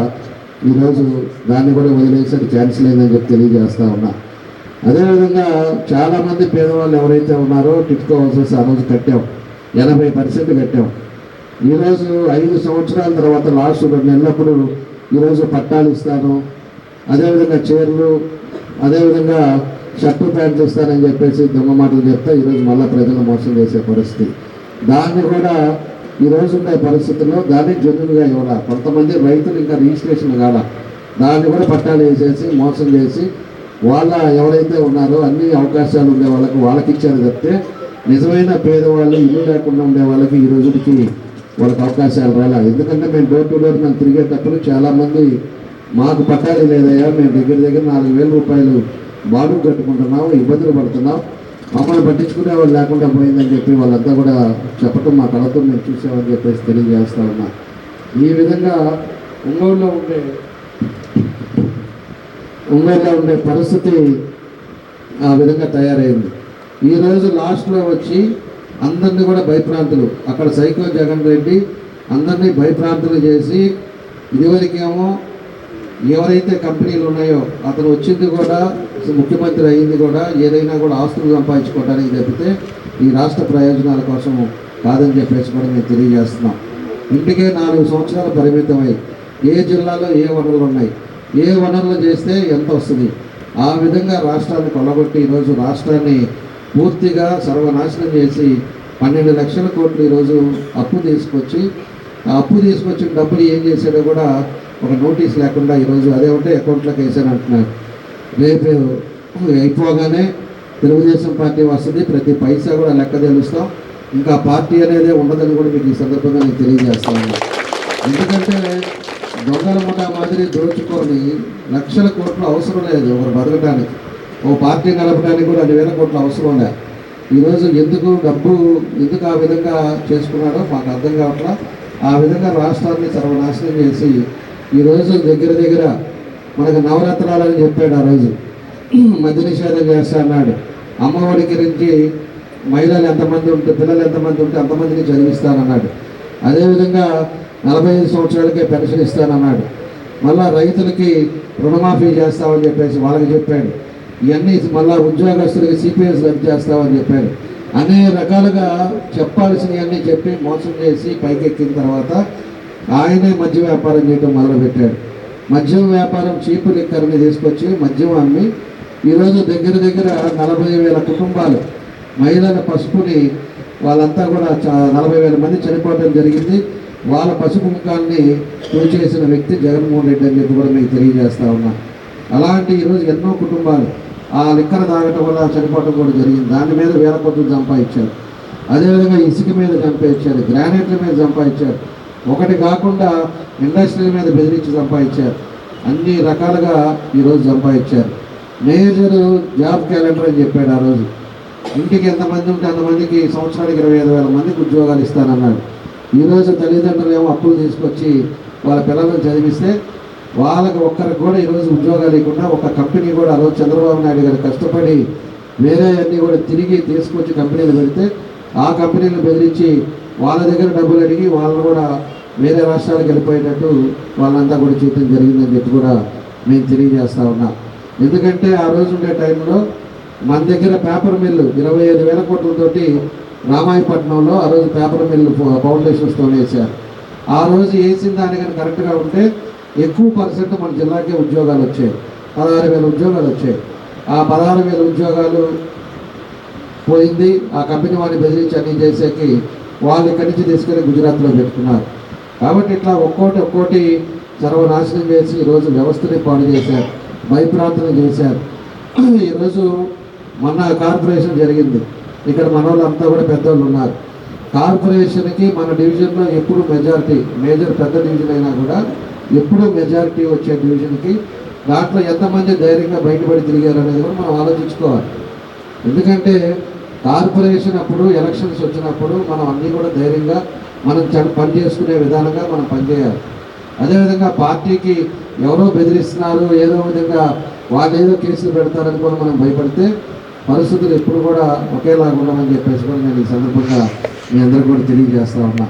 ఈరోజు దాన్ని కూడా వదిలేసి అది క్యాన్సిల్ అయిందని చెప్పి తెలియజేస్తా ఉన్నా. అదేవిధంగా చాలామంది పేదవాళ్ళు ఎవరైతే ఉన్నారో టిట్కో హౌసెస్ ఆ రోజు కట్టాం, 80% కట్టాం. ఈరోజు 5 సంవత్సరాల తర్వాత లాస్ట్ 2 నెలలప్పుడు ఈరోజు పట్టాలు ఇస్తాను, అదేవిధంగా చీరలు, అదేవిధంగా షర్టు ప్యాంట్లు ఇస్తానని చెప్పేసి దొంగ మాటలు చెప్తే ఈరోజు మళ్ళీ ప్రజలు మోసం చేసే పరిస్థితి. దాన్ని కూడా ఈరోజు ఉండే పరిస్థితుల్లో దాన్ని జన్యులుగా ఇవ్వాల. కొంతమంది రైతులు ఇంకా రిజిస్ట్రేషన్ కాల, దాన్ని కూడా పట్టాలు వేసేసి మోసం చేసి వాళ్ళ ఎవరైతే ఉన్నారో అన్ని అవకాశాలు ఉండే వాళ్ళకి ఇచ్చారు తప్పితే నిజమైన పేదవాళ్ళు ఇల్లు లేకుండా ఉండే వాళ్ళకి ఈ రోజుకి వాళ్ళకి అవకాశాలు రాలా. ఎందుకంటే మేము డోర్ టు డోర్ మేము తిరిగేటప్పుడు చాలామంది మాకు పట్టాలి లేదయ్యా, మేము దగ్గర 4,000 రూపాయలు బాడు కట్టుకుంటున్నాం, ఇబ్బందులు పడుతున్నాం, మమ్మల్ని పట్టించుకునే వాళ్ళు లేకుండా పోయిందని చెప్పి వాళ్ళంతా కూడా చెప్పటం మా కళతో మేము చూసామని చెప్పేసి తెలియజేస్తా ఉన్నా. ఈ విధంగా ఒంగోలులో ఉండే పరిస్థితి ఆ విధంగా తయారైంది. ఈరోజు లాస్ట్లో వచ్చి అందరినీ కూడా భయప్రాంతులు, అక్కడ సైకో జగన్ రెడ్డి అందరినీ భయప్రాంతులు చేసి ఇదివరకేమో ఎవరైతే కంపెనీలు ఉన్నాయో అతను వచ్చింది కూడా ముఖ్యమంత్రి అయ్యింది కూడా ఏదైనా కూడా ఆస్తులు సంపాదించుకోవడానికి తప్పితే ఈ రాష్ట్ర ప్రయోజనాల కోసం కాదని చెప్పేసి కూడా మేము తెలియజేస్తున్నాం. ఇంటికే 4 సంవత్సరాలు పరిమితమై ఏ జిల్లాలో ఏ వనరులు ఉన్నాయి, ఏ వనరులు చేస్తే ఎంత వస్తుంది, ఆ విధంగా రాష్ట్రాన్ని కొల్లగొట్టి ఈరోజు రాష్ట్రాన్ని పూర్తిగా సర్వనాశనం చేసి 12 లక్షల కోట్లు ఈరోజు అప్పు తీసుకొచ్చి ఆ అప్పు తీసుకొచ్చిన డబ్బులు ఏం చేశాడో కూడా ఒక నోటీస్ లేకుండా ఈరోజు అదే ఉంటే అకౌంట్లోకి వేసాను అంటున్నారు. రేపు అయిపోగానే తెలుగుదేశం పార్టీ వస్తుంది, ప్రతి పైసా కూడా లెక్క తెలుస్తాం, ఇంకా పార్టీ అనేది ఉండదని కూడా మీకు ఈ సందర్భంగా నేను తెలియజేస్తాను. ఎందుకంటే దొంగల ముఠా మాదిరి దోచుకొని లక్షల కోట్లు అవసరం లేదు ఒకరు బతకడానికి, ఓ పార్టీ నడపడానికి కూడా 2,000 కోట్లు అవసరం లేదు. ఈరోజు డబ్బు ఎందుకు ఆ విధంగా చేసుకున్నాడో మాకు అర్థం కావట్లా. ఆ విధంగా రాష్ట్రాన్ని సర్వనాశనం చేసి ఈరోజు దగ్గర మనకు నవరత్నాలని చెప్పాడు. ఆ రోజు మద్య నిషేధం చేస్తా అన్నాడు. అమ్మఒడి గురించి మహిళలు ఎంతమంది ఉంటే పిల్లలు ఎంతమంది ఉంటే అంతమందిని చదివిస్తానన్నాడు. అదేవిధంగా 45 సంవత్సరాలకే పెన్షన్ ఇస్తానన్నాడు. మళ్ళా రైతులకి రుణమాఫీ చేస్తామని చెప్పేసి వాళ్ళకి చెప్పాడు. ఇవన్నీ మళ్ళా ఉద్యోగస్తులకి సిపిఎస్ రద్దు చేస్తామని చెప్పాడు. అనేక రకాలుగా చెప్పాల్సినవన్నీ చెప్పి మోసం చేసి పైకెక్కిన తర్వాత ఆయనే మద్య వ్యాపారం చేయడం మొదలుపెట్టాడు. మద్యం వ్యాపారం చీపు లిక్కర్ని తీసుకొచ్చి మద్యం అమ్మి ఈరోజు దగ్గర 40,000 కుటుంబాలు మహిళల పసుపుని వాళ్ళంతా కూడా 40,000 మంది చనిపోవడం జరిగింది. వాళ్ళ పసుపు ముఖాన్ని చేసిన వ్యక్తి జగన్మోహన్ రెడ్డి అని చెప్పి కూడా మీకు తెలియజేస్తా ఉన్నా. అలాంటి ఈరోజు ఎన్నో కుటుంబాలు ఆ లిక్కర తాగటం వల్ల చనిపోవడం కూడా జరిగింది. దాని మీద 1,000 కోట్లు సంపాదించారు. అదేవిధంగా ఇసుక మీద సంపాదించారు, గ్రానైట్ల మీద సంపాదించారు, ఒకటి కాకుండా ఇండస్ట్రీల మీద బెదిరించి సంపాదించారు, అన్ని రకాలుగా ఈరోజు సంపాదించారు. మేజర్ జాబ్ క్యాలెండర్ అని చెప్పాడు. ఆ రోజు ఇంటికి ఎంతమంది ఉంటే అంతమందికి సంవత్సరానికి 25,000 మందికి ఉద్యోగాలు ఇస్తానన్నాడు. ఈరోజు తల్లిదండ్రులు ఏమో అప్పులు తీసుకొచ్చి వాళ్ళ పిల్లలను చదివిస్తే వాళ్ళకి ఒక్కరికి కూడా ఈరోజు ఉద్యోగాలు లేకుండా ఒక కంపెనీ కూడా ఆ రోజు చంద్రబాబు నాయుడు గారు కష్టపడి వేరే అన్నీ కూడా తిరిగి తీసుకొచ్చి కంపెనీలు పెడితే ఆ కంపెనీలు బెదిరించి వాళ్ళ దగ్గర డబ్బులు అడిగి వాళ్ళని కూడా వేరే రాష్ట్రాలకు వెళ్ళిపోయేటట్టు వాళ్ళంతా కూడా చేయడం జరిగిందని చెప్పి కూడా మేము తెలియజేస్తా ఉన్నాం. ఎందుకంటే ఆ రోజు ఉండే టైంలో మన దగ్గర పేపర్ మిల్లు 25,000 కోట్లతోటి రామాయపట్నంలో ఆ రోజు పేపర్ మిల్లు ఫౌండేషన్ స్టోన్ వేశారు. ఆ రోజు వేసిన దానికని కరెక్ట్గా ఉంటే ఎక్కువ % మన జిల్లాకే ఉద్యోగాలు వచ్చాయి. 16,000 ఉద్యోగాలు వచ్చాయి. ఆ 16,000 ఉద్యోగాలు పోయింది. ఆ కంపెనీ వాడిని బెదిరించి అన్నీ చేసేకి వాళ్ళు ఇక్కడి నుంచి తీసుకెళ్ళి గుజరాత్లో పెట్టుకున్నారు. కాబట్టి ఇట్లా ఒక్కోటి సర్వనాశనం చేసి ఈరోజు వ్యవస్థని పాడు చేశారు, భయప్రాంతలు చేశారు. ఈరోజు మొన్న కార్పొరేషన్ జరిగింది. ఇక్కడ మన వాళ్ళంతా కూడా పెద్దవాళ్ళు ఉన్నారు. కార్పొరేషన్కి మన డివిజన్లో ఎప్పుడు మెజారిటీ, మేజర్ పెద్ద డివిజన్ అయినా కూడా ఎప్పుడు మెజారిటీ వచ్చే డివిజన్కి దాంట్లో ఎంతమంది ధైర్యంగా బయటపడి తిరిగారు అనేది కూడా మనం ఆలోచించుకోవాలి. ఎందుకంటే కార్పొరేషన్ అప్పుడు ఎలక్షన్స్ వచ్చినప్పుడు మనం అన్నీ కూడా ధైర్యంగా మనం పని చేసుకునే విధానంగా మనం పనిచేయాలి. అదేవిధంగా పార్టీకి ఎవరో బెదిరిస్తున్నారు, ఏదో విధంగా వాళ్ళు ఏదో కేసులు పెడతారని కూడా మనం భయపడితే పరిస్థితులు ఎప్పుడు కూడా ఒకేలాగా ఉండమని చెప్పేసి కూడా నేను ఈ సందర్భంగా మీ అందరికీ కూడా తెలియజేస్తా ఉన్నా.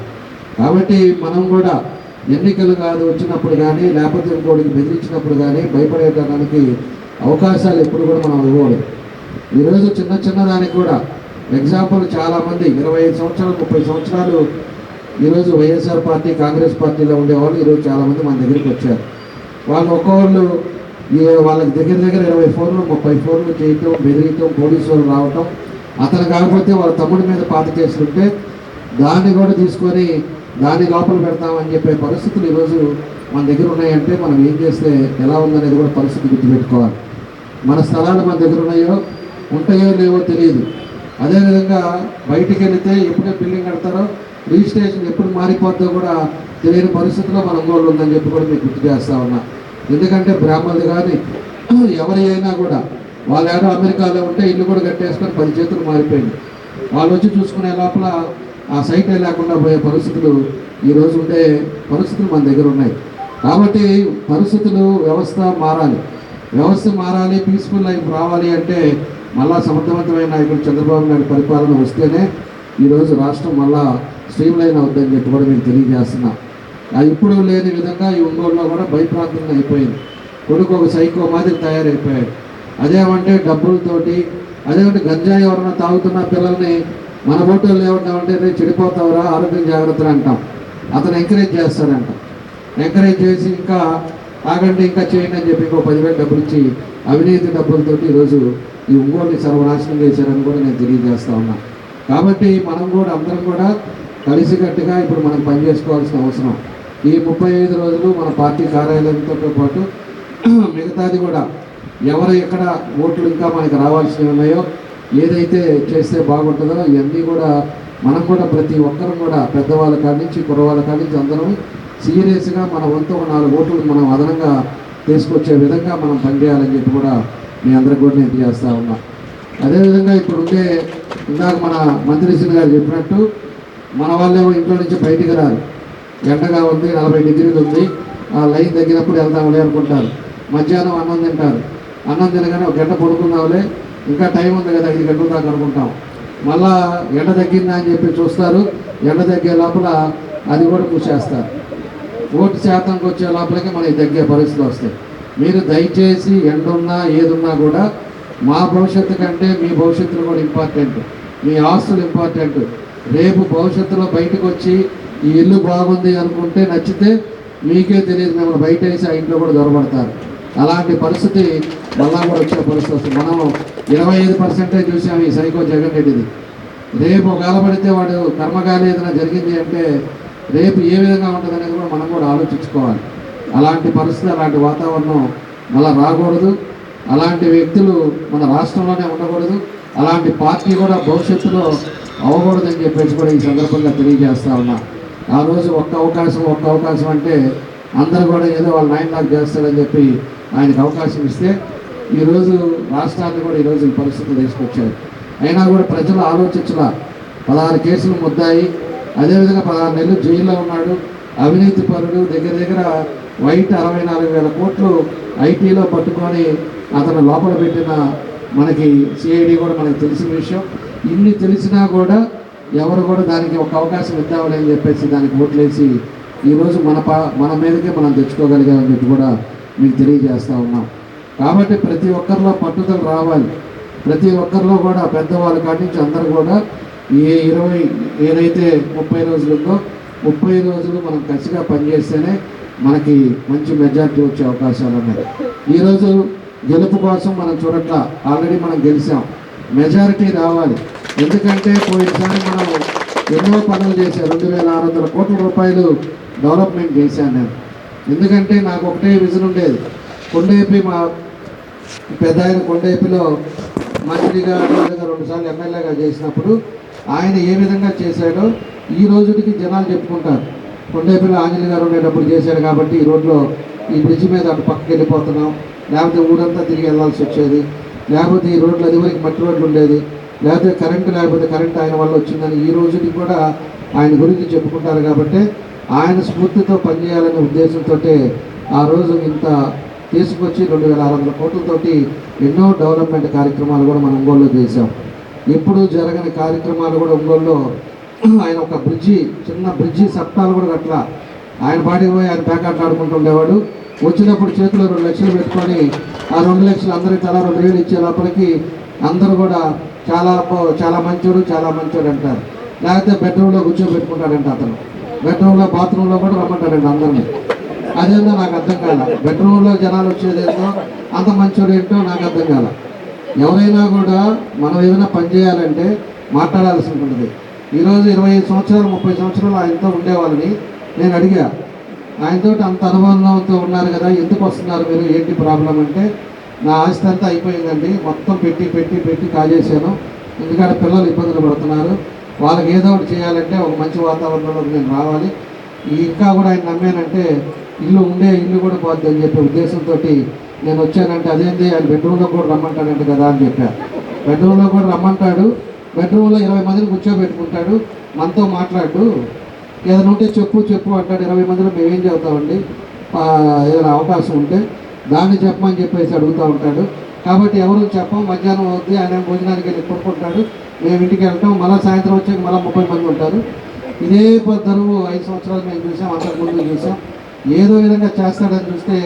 కాబట్టి మనం కూడా ఎన్నికలు కాదు వచ్చినప్పుడు కానీ లేకపోతే ఇంకోటికి బెదిరించినప్పుడు కానీ భయపడేయడానికి అవకాశాలు ఎప్పుడు కూడా మనం ఇవ్వకూడదు. ఈరోజు చిన్న దానికి కూడా ఎగ్జాంపుల్ చాలామంది 25 సంవత్సరాలు 30 సంవత్సరాలు ఈరోజు వైఎస్ఆర్ పార్టీ కాంగ్రెస్ పార్టీలో ఉండేవాళ్ళు ఈరోజు చాలామంది మన దగ్గరికి వచ్చారు. వాళ్ళు ఒక్కొక్కళ్ళు వాళ్ళకి దగ్గర 20 ఫోన్లు 30 ఫోన్లు చేయటం, బెదిరియటం, పోలీసు వాళ్ళు రావటం, అతను కాకపోతే వాళ్ళ తమ్ముడి మీద పాత కేసులుంటే దాన్ని కూడా తీసుకొని దాన్ని లోపల పెడతామని చెప్పే పరిస్థితులు ఈరోజు మన దగ్గర ఉన్నాయంటే మనం ఏం చేస్తే ఎలా ఉందనేది కూడా పరిస్థితి గుర్తుపెట్టుకోవాలి. మన స్థలాలు మన దగ్గర ఉంటాయో లేవో తెలియదు. అదేవిధంగా బయటికి వెళితే ఎప్పుడే బిల్డింగ్ కడతారో రిజిస్ట్రేషన్ ఎప్పుడు మారిపోద్దో కూడా తెలియని పరిస్థితిలో మన ఒంగోలు ఉందని చెప్పి కూడా మీకు గుర్తు చేస్తా ఉన్నా. ఎందుకంటే బ్రాహ్మణులు కానీ ఎవరి అయినా కూడా వాళ్ళు ఏడో అమెరికాలో ఉంటే ఇల్లు కూడా కట్టేసుకొని 10 చేతులు మారిపోయింది. వాళ్ళు వచ్చి చూసుకునే లోపల ఆ సైటే లేకుండా పోయే పరిస్థితులు ఈరోజు ఉండే పరిస్థితులు మన దగ్గర ఉన్నాయి. కాబట్టి పరిస్థితులు వ్యవస్థ మారాలి, పీస్ఫుల్ లైఫ్ రావాలి అంటే మళ్ళా సమర్థవంతమైన నాయకుడు చంద్రబాబు నాయుడు పరిపాలన వస్తేనే ఈరోజు రాష్ట్రం మళ్ళా స్ట్రీమ్ లైన్ అవుతుందని చెప్పి కూడా మీకు తెలియజేస్తున్నా. ఇప్పుడు లేని విధంగా ఈ ఒంగోలులో కూడా భయప్రాంతంగా అయిపోయింది. కొడుకు ఒక సైకో మాదిరి తయారైపోయాడు. అదేమంటే డబ్బులతోటి, అదేమంటే గంజాయి ఎవరన్నా తాగుతున్న పిల్లల్ని మన ఓటర్లు ఏమంటామంటే రేపు చెడిపోతావురా, ఆరోగ్యం జాగ్రత్తలు అంటాం. అతను ఎంకరేజ్ చేస్తాడంట. ఎంకరేజ్ చేసి ఇంకా ఆగండి ఇంకా చేయండి అని చెప్పి ఇంకో 10,000 డబ్బులు ఇచ్చి అవినీతి డబ్బులతోటి ఈరోజు ఈ ఒంగోలుని సర్వనాశనం చేశారని కూడా నేను తెలియజేస్తా ఉన్నా. కాబట్టి మనం కూడా అందరం కూడా కలిసికట్టుగా ఇప్పుడు మనం పనిచేసుకోవాల్సిన అవసరం. ఈ 35 రోజులు మన పార్టీ కార్యాలయంతో పాటు మిగతాది కూడా ఎవరు ఎక్కడ ఓట్లు ఇంకా మనకి రావాల్సినవి ఉన్నాయో ఏదైతే చేస్తే బాగుంటుందో ఇవన్నీ కూడా మనం కూడా ప్రతి ఒక్కరు కూడా పెద్దవాళ్ళ కాడి నుంచి కుర్రవాళ్ళ కాడి నుంచి అందరం సీరియస్గా మన వంతు 4 ఓట్లు మనం అదనంగా తీసుకొచ్చే విధంగా మనం పనిచేయాలని చెప్పి కూడా మీ అందరికి కూడా నేను చేస్తూ ఉన్నా. అదేవిధంగా ఇప్పుడు ఉండే ఇందాక మన మంత్రి శ్రీ గారు చెప్పినట్టు మన వాళ్ళేమో ఇంట్లో నుంచి బయటికి రారు. ఎండగా ఉంది, 40 డిగ్రీలు ఉంది, ఆ లైన్ తగ్గినప్పుడు వెళ్దాంలే అనుకుంటారు. మధ్యాహ్నం అన్నం తింటారు. అన్నం తినగానే ఒక గంట పడుకుందాంలే, ఇంకా టైం ఉంది కదా 5 గంటల దాకా అనుకుంటాం. మళ్ళా ఎండ తగ్గిందా అని చెప్పి చూస్తారు. ఎండ తగ్గే లోపల అది కూడా మూసేస్తారు. ఓటు శాతంకి వచ్చే లోపలికి మనకి తగ్గే పరిస్థితులు వస్తాయి. మీరు దయచేసి ఎండున్నా ఏదున్నా కూడా మా భవిష్యత్తు కంటే మీ భవిష్యత్తులు కూడా ఇంపార్టెంట్, మీ ఆస్తులు ఇంపార్టెంట్. రేపు భవిష్యత్తులో బయటకు వచ్చి ఈ ఇల్లు బాగుంది అనుకుంటే నచ్చితే మీకే తెలియదు, మిమ్మల్ని బయట వేసి ఆ ఇంట్లో కూడా దొరబడతారు. అలాంటి పరిస్థితి మళ్ళా కూడా వచ్చే పరిస్థితి వస్తుంది. మనం 25% చూసాం ఈ సైకో జగన్ రెడ్డిది. రేపు ఒకవేళ పడితే వాడు కర్మగాలి ఏదైనా జరిగింది అంటే రేపు ఏ విధంగా ఉంటుంది అనేది కూడా మనం కూడా ఆలోచించుకోవాలి. అలాంటి పరిస్థితి, అలాంటి వాతావరణం మళ్ళీ రాకూడదు. అలాంటి వ్యక్తులు మన రాష్ట్రంలోనే ఉండకూడదు. అలాంటి పార్టీ కూడా భవిష్యత్తులో అవ్వకూడదని చెప్పేసి కూడా ఈ సందర్భంగా తెలియజేస్తా ఉన్నా. ఆ రోజు ఒక్క అవకాశం అంటే అందరూ కూడా ఏదో వాళ్ళ నాయనలాగా చేస్తారని చెప్పి ఆయనకు అవకాశం ఇస్తే ఈరోజు రాష్ట్రాన్ని కూడా ఈరోజు ఈ పరిస్థితులు తీసుకొచ్చారు. అయినా కూడా ప్రజలు ఆలోచించలా. 16 కేసులు ముద్దాయి, అదేవిధంగా 16 నెలలు జైల్లో ఉన్నాడు. అవినీతి పరుడు, దగ్గర వైట్ 64,000 కోట్లు ఐటీలో పట్టుకొని అతను లోపల పెట్టిన మనకి సిఐడి కూడా మనకు తెలిసిన విషయం. ఇన్ని తెలిసినా కూడా ఎవరు కూడా దానికి ఒక అవకాశం ఇద్దామని అని చెప్పేసి దానికి ఓట్లేసి ఈరోజు మన మీదకే మనం తెచ్చుకోగలిగామని చెప్పి కూడా మీకు తెలియజేస్తూ ఉన్నాం. కాబట్టి ప్రతి ఒక్కరిలో పట్టుదల రావాలి. ప్రతి ఒక్కరిలో కూడా పెద్దవాళ్ళ కాడి నుంచి అందరూ కూడా ఏదైతే 30 రోజులు ఉందో 30 రోజులు మనం కసిగా పనిచేస్తేనే మనకి మంచి మెజార్టీ వచ్చే అవకాశాలు ఉన్నాయి. ఈరోజు గెలుపు కోసం మనం చూడట్లా, ఆల్రెడీ మనం గెలిచాం. మెజారిటీ రావాలి. ఎందుకంటే పోయినసారి మనం ఎన్నో పనులు చేశాం. 2,600 కోట్ల రూపాయలు డెవలప్మెంట్ చేశాను నేను. ఎందుకంటే నాకు ఒకటే విజన్ ఉండేది. కొండేపి మా పెద్ద ఆయన కొండేపిలో మంత్రిగా 2 సార్లు ఎమ్మెల్యేగా చేసినప్పుడు ఆయన ఏ విధంగా చేశాడో ఈ రోజుకి జనాలు చెప్పుకుంటారు, కొండేపల్లి ఆంజనేయ గారు ఉండేటప్పుడు చేశాడు కాబట్టి ఈ రోడ్లో ఈ బ్రిడ్జి మీద అటు పక్కకి వెళ్ళిపోతున్నాం, లేకపోతే ఊరంతా తిరిగి వెళ్ళాల్సి వచ్చేది, లేకపోతే ఈ రోడ్లు అది వరకు మట్టి రోడ్లు ఉండేది, లేకపోతే కరెంటు లేకపోతే కరెంటు ఆయన వల్ల వచ్చిందని ఈ రోజుకి కూడా ఆయన గురించి చెప్పుకుంటారు. కాబట్టి ఆయన స్ఫూర్తితో పనిచేయాలనే ఉద్దేశంతో ఆ రోజు ఇంత తీసుకొచ్చి 2600 కోట్లతోటి ఎన్నో డెవలప్మెంట్ కార్యక్రమాలు కూడా మనం ఒంగోలులో చేశాం. ఇప్పుడు జరగని కార్యక్రమాలు కూడా ఒంగోలులో ఆయన ఒక బ్రిడ్జి, చిన్న బ్రిడ్జి సప్తాలు కూడా అట్లా ఆయన పాడికి పోయి ఆయన ప్యాకెట్లు ఆడుకుంటూ ఉండేవాడు. వచ్చినప్పుడు చేతిలో 2 లక్షలు పెట్టుకొని ఆ 2 లక్షలు అందరికి తలా 2000 ఇచ్చే లోపలికి అందరూ కూడా చాలా మంచోడు అంటారు. లేకపోతే బెడ్రూమ్లో కూర్చోబెట్టుకుంటాడంట అతను, బెడ్రూమ్లో బాత్రూంలో కూడా రమ్మంటాడండి అందరినీ. అదేందో నాకు అర్థం కాల, బెడ్రూమ్లో జనాలు వచ్చేదేంటో అంత మంచోడు ఏంటో నాకు అర్థం కాల. ఎవరైనా కూడా మనం ఏదైనా పని చేయాలంటే మాట్లాడాల్సి ఉంటుంది. ఈరోజు 25 సంవత్సరాలు 30 సంవత్సరాలు ఆయనతో ఉండేవాళ్ళని నేను అడిగా, ఆయనతో అంత అనుబంధంతో ఉన్నారు కదా, ఎందుకు వస్తున్నారు మీరు, ఏంటి ప్రాబ్లం అంటే, నా ఆస్తి అంతా అయిపోయిందండి, మొత్తం పెట్టి కాజేశాను, ఎందుకంటే పిల్లలు ఇబ్బందులు పడుతున్నారు, వాళ్ళకి ఏదో ఒకటి చేయాలంటే ఒక మంచి వాతావరణంలో నేను రావాలి, ఇంకా కూడా ఆయన నమ్మానంటే ఇల్లు కూడా పోద్ది అని చెప్పే ఉద్దేశంతో నేను వచ్చానంటే, అదేంటి ఆయన బెడ్రూమ్లో కూడా రమ్మంటాడంట కదా అని చెప్పా. బెడ్రూమ్లో కూడా రమ్మంటాడు, బెడ్రూమ్లో 20 మందిని కూర్చోబెట్టుకుంటాడు, మనతో మాట్లాడు, ఏదైనా ఉంటే చెప్పు అంటాడు. 20 మందిలో మేమేం చెబుతామండి, ఏదైనా అవకాశం ఉంటే దాన్ని చెప్పమని చెప్పేసి అడుగుతూ ఉంటాడు. కాబట్టి ఎవరు చెప్పం, మధ్యాహ్నం అవుతుంది, ఆయన భోజనానికి వెళ్ళి కొనుక్కుంటాడు, మేము ఇంటికి వెళ్తాం, మళ్ళీ సాయంత్రం వచ్చాక మళ్ళీ 30 మంది ఉంటారు. ఇదే పద్ధతులు 5 సంవత్సరాలు మేము చూసాం, అంతకుముందు చూసాం. ఏదో విధంగా చేస్తాడని చూస్తే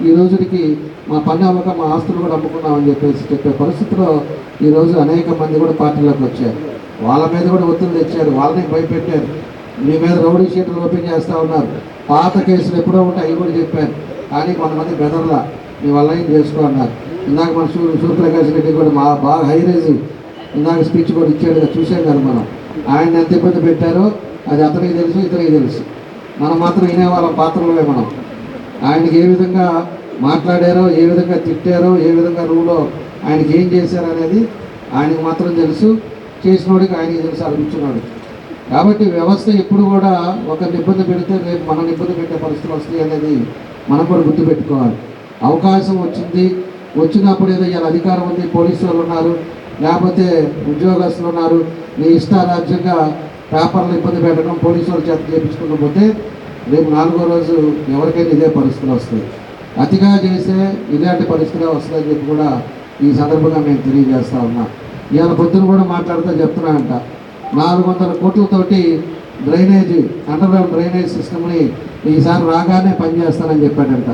ఈ రోజుకి మా పని అవ్వక మా ఆస్తులు కూడా అమ్ముకున్నామని చెప్పే పరిస్థితిలో ఈరోజు అనేక మంది కూడా పార్టీలోకి వచ్చారు. వాళ్ళ మీద కూడా ఒత్తిడి తెచ్చారు, వాళ్ళని భయపెట్టారు, మీ మీద రౌడీ షీట్లు ఓపెన్ చేస్తూ ఉన్నారు, పాత కేసులు ఎప్పుడో ఉంటాయి అవి కూడా చెప్పారు. కానీ కొంతమంది బెదర్లా మీ వల్ల ఏం చేసుకో అన్నారు. ఇందాక మన సూర్యప్రకాష్ రెడ్డి కూడా బాగా హైరేజ్ ఇందాక స్పీచ్ కూడా ఇచ్చాడు, చూసాం కదా మనం. ఆయన ఎంత ఇబ్బంది పెట్టారో అది అతనికి తెలుసు, ఇతనికి తెలుసు. మనం మాత్రం వినేవాళ్ళం పాత్రలోనే. మనం ఆయనకి ఏ విధంగా మాట్లాడారో, ఏ విధంగా తిట్టారో, ఏ విధంగా రూలో ఆయనకి ఏం చేశారో అనేది ఆయనకు మాత్రం తెలుసు, చేసినోడికి ఆయనకి తెలుసు, అనిపించున్నాడు. కాబట్టి వ్యవస్థ ఎప్పుడు కూడా ఒకరిని ఇబ్బంది పెడితే రేపు మనల్ని ఇబ్బంది పెట్టే పరిస్థితులు వస్తాయి అనేది మనం కూడా గుర్తుపెట్టుకోవాలి. అవకాశం వచ్చినప్పుడు ఏదో ఇలా అధికారం ఉంది, పోలీసు వాళ్ళు ఉన్నారు, లేకపోతే ఉద్యోగస్తులు ఉన్నారు, నీ ఇష్టారాజ్యంగా పేపర్లు ఇబ్బంది పెట్టడం, పోలీసు వాళ్ళ చేత చేయించుకుంటూ పోతే రేపు 4వ రోజు ఎవరికైనా ఇదే పరిస్థితులు వస్తాయి. అతిగా చేస్తే ఇలాంటి పరిస్థితులు వస్తుందని చెప్పి కూడా ఈ సందర్భంగా మేము తెలియజేస్తా ఉన్నాం. ఇవాళ పొద్దున కూడా మాట్లాడుతూ చెప్తున్నానంట, 400 కోట్లతోటి డ్రైనేజీ, అండర్గ్రౌండ్ డ్రైనేజ్ సిస్టమ్ని ఈసారి రాగానే పనిచేస్తానని చెప్పాడంట.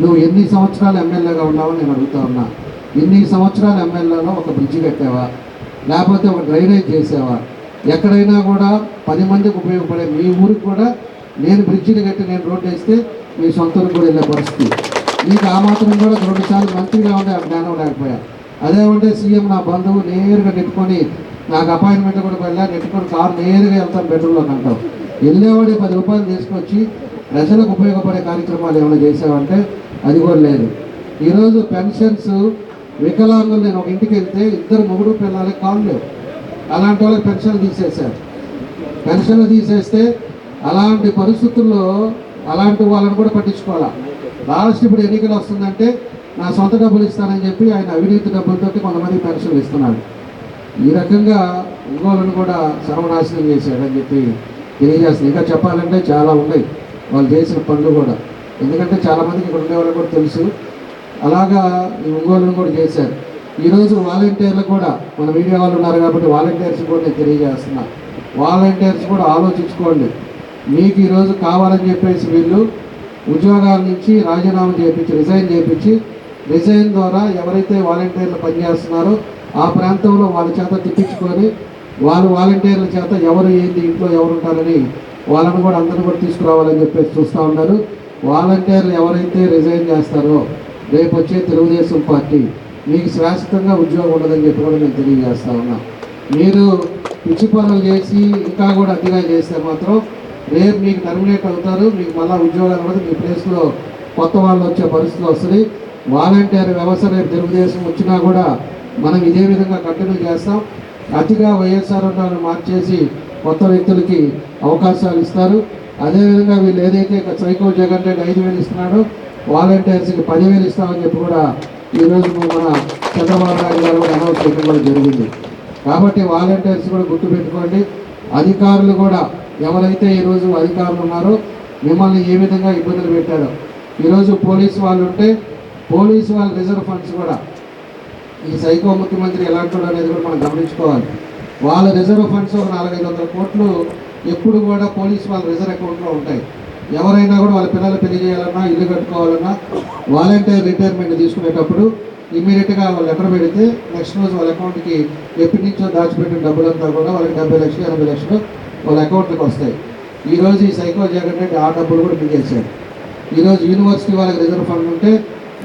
నువ్వు ఎన్ని సంవత్సరాలు ఎమ్మెల్యేగా ఉన్నావో నేను అడుగుతా ఉన్నా. ఇన్ని సంవత్సరాలు ఎమ్మెల్యేలో ఒక బ్రిడ్జి కట్టావా, లేకపోతే ఒక డ్రైనేజ్ చేసావా? ఎక్కడైనా కూడా 10 మందికి ఉపయోగపడే మీ ఊరికి కూడా నేను బ్రిడ్జిని కట్టి నేను రోడ్డు వేస్తే మీ సొంత ఊరికి కూడా వెళ్ళే పరిస్థితి. నీకు ఆ మాత్రం కూడా 2 సార్లు మంత్రిగా ఉండే ఆ జ్ఞానం లేకపోయా. అదే ఉంటే సీఎం నా బంధువు నేరుగా నెట్టుకొని, నాకు అపాయింట్మెంట్ కూడా వెళ్ళా, నెట్టుకొని కారు నేరుగా వెళ్తాను బెడ్రూమ్లోకి అంటావు. వెళ్ళేవాడి 10 రూపాయలు తీసుకొచ్చి ప్రజలకు ఉపయోగపడే కార్యక్రమాలు ఏమైనా చేసావంటే అది కూడా లేదు. ఈరోజు పెన్షన్స్ వికలాంగులు, నేను ఒక ఇంటికి వెళ్తే 2 మొగుడు పిల్లలకి కాళ్ళు లేవు, అలాంటి వాళ్ళకి పెన్షన్లు తీసేశారు. పెన్షన్లు తీసేస్తే అలాంటి పరిస్థితుల్లో అలాంటి వాళ్ళని కూడా పట్టించుకోవాలా. లాస్ట్ ఇప్పుడు ఎన్నికలు వస్తుందంటే నా సొంత డబ్బులు ఇస్తానని చెప్పి ఆయన అవినీతి డబ్బులతో కొంతమంది పెన్షన్లు ఇస్తున్నాడు. ఈ రకంగా ఒంగోలును కూడా సర్వనాశనం చేశాడని చెప్పి తెలియజేస్తుంది. ఇంకా చెప్పాలంటే చాలా ఉన్నాయి వాళ్ళు చేసిన పనులు కూడా, ఎందుకంటే చాలామందికి ఇక్కడ ఉండే వాళ్ళకి కూడా తెలుసు. అలాగా ఈ ఒంగోలును కూడా చేశారు. ఈరోజు వాలంటీర్లు కూడా మన మీడియా వాళ్ళు ఉన్నారు కాబట్టి వాలంటీర్స్ కూడా నేను తెలియజేస్తున్నా, వాలంటీర్స్ కూడా ఆలోచించుకోండి. మీకు ఈరోజు కావాలని చెప్పేసి వీళ్ళు ఉద్యోగాల నుంచి రాజీనామా చేయించి రిజైన్ ద్వారా ఎవరైతే వాలంటీర్లు పనిచేస్తున్నారో ఆ ప్రాంతంలో వాళ్ళ చేత తిప్పించుకొని వాళ్ళు వాలంటీర్ల చేత ఎవరు ఏంటి ఇంట్లో ఎవరు ఉంటారని వాళ్ళని కూడా అందరిని కూడా తీసుకురావాలని చెప్పేసి చూస్తూ ఉన్నారు. వాలంటీర్లు ఎవరైతే రిజైన్ చేస్తారో రేపు వచ్చే తెలుగుదేశం పార్టీ మీకు శాశ్వతంగా ఉద్యోగం ఉండదని చెప్పి కూడా నేను తెలియజేస్తా ఉన్నా. మీరు పిచ్చి పనులు చేసి ఇంకా కూడా అతిగా చేస్తే మాత్రం రేపు మీకు టర్మినేట్ అవుతారు, మీకు మళ్ళీ ఉద్యోగాలు ఉండదు, మీ ప్లేస్లో కొత్త వాళ్ళు వచ్చే పరిస్థితులు వస్తుంది. వాలంటీర్ వ్యవస్థ రేపు తెలుగుదేశం వచ్చినా కూడా మనం ఇదే విధంగా కంటిన్యూ చేస్తాం. అతిగా వైఎస్ఆర్ మార్చేసి కొత్త వ్యక్తులకి అవకాశాలు ఇస్తారు. అదేవిధంగా వీళ్ళు ఏదైతే సైకో జగన్ రెడ్డి 5,000 ఇస్తున్నాడో వాలంటీర్స్కి 10,000 ఇస్తామని చెప్పి కూడా ఈరోజు మన చంద్రబాబు నాయుడు గారు కూడా అనౌన్స్ చేయడం కూడా జరిగింది. కాబట్టి వాలంటీర్స్ కూడా గుర్తుపెట్టుకోండి. అధికారులు కూడా ఎవరైతే ఈరోజు అధికారులు ఉన్నారో మిమ్మల్ని ఏ విధంగా ఇబ్బందులు పెట్టారో, ఈరోజు పోలీసు వాళ్ళు ఉంటే పోలీసు వాళ్ళ రిజర్వ్ ఫండ్స్ కూడా ఈ సైకో ముఖ్యమంత్రి ఎలాంటి అనేది కూడా మనం గమనించుకోవాలి. వాళ్ళ రిజర్వ్ ఫండ్స్ ఒక 400-500 కోట్లు ఎప్పుడు కూడా పోలీసు వాళ్ళ రిజర్వ్ అకౌంట్లో ఉంటాయి. ఎవరైనా కూడా వాళ్ళ పిల్లలు పెళ్లి చేయాలన్నా, ఇల్లు కట్టుకోవాలన్నా, వాలంటీర్ రిటైర్మెంట్ తీసుకునేటప్పుడు ఇమీడియట్గా వాళ్ళు లెటర్ పెడితే నెక్స్ట్ రోజు వాళ్ళ అకౌంట్కి ఎప్పటి నుంచో దాచిపెట్టిన డబ్బులంతా కూడా వాళ్ళకి 70 లక్షలు 80 లక్షలు వాళ్ళ అకౌంట్కి వస్తాయి. ఈరోజు ఈ సైకో జగన్ రెడ్డి ఆ డబ్బులు కూడా మింగేశారు. ఈరోజు యూనివర్సిటీ వాళ్ళకి రిజర్వ్ ఫండ్ ఉంటే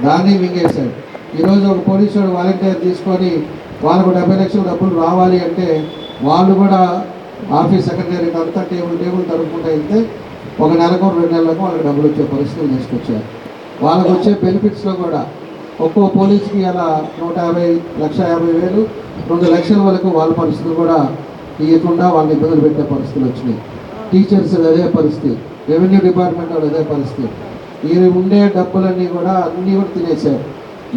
దాన్ని మింగేశారు. ఈరోజు ఒక పోలీసు వాడు వాలంటీర్ తీసుకొని వాళ్ళకు 70 లక్షల డబ్బులు రావాలి అంటే వాళ్ళు కూడా ఆఫీస్ సెక్రటరీ అంతా టేబుల్ తరుపుకుంటూ వెళ్తే ఒక నెలకు 2 నెలలకు వాళ్ళకి డబ్బులు వచ్చే పరిస్థితులు తీసుకొచ్చారు. వాళ్ళకు వచ్చే బెనిఫిట్స్లో కూడా ఒక్కో పోలీసుకి అలా 150, 1,50,000, 2 లక్షల వరకు వాళ్ళ పరిస్థితులు కూడా ఇవ్వకుండా వాళ్ళని ఇబ్బందులు పెట్టే పరిస్థితులు వచ్చినాయి. టీచర్స్ అదే పరిస్థితి, రెవెన్యూ డిపార్ట్మెంట్ వాళ్ళు అదే పరిస్థితి. ఈ ఉండే డబ్బులన్నీ కూడా అన్నీ కూడా తినేశారు.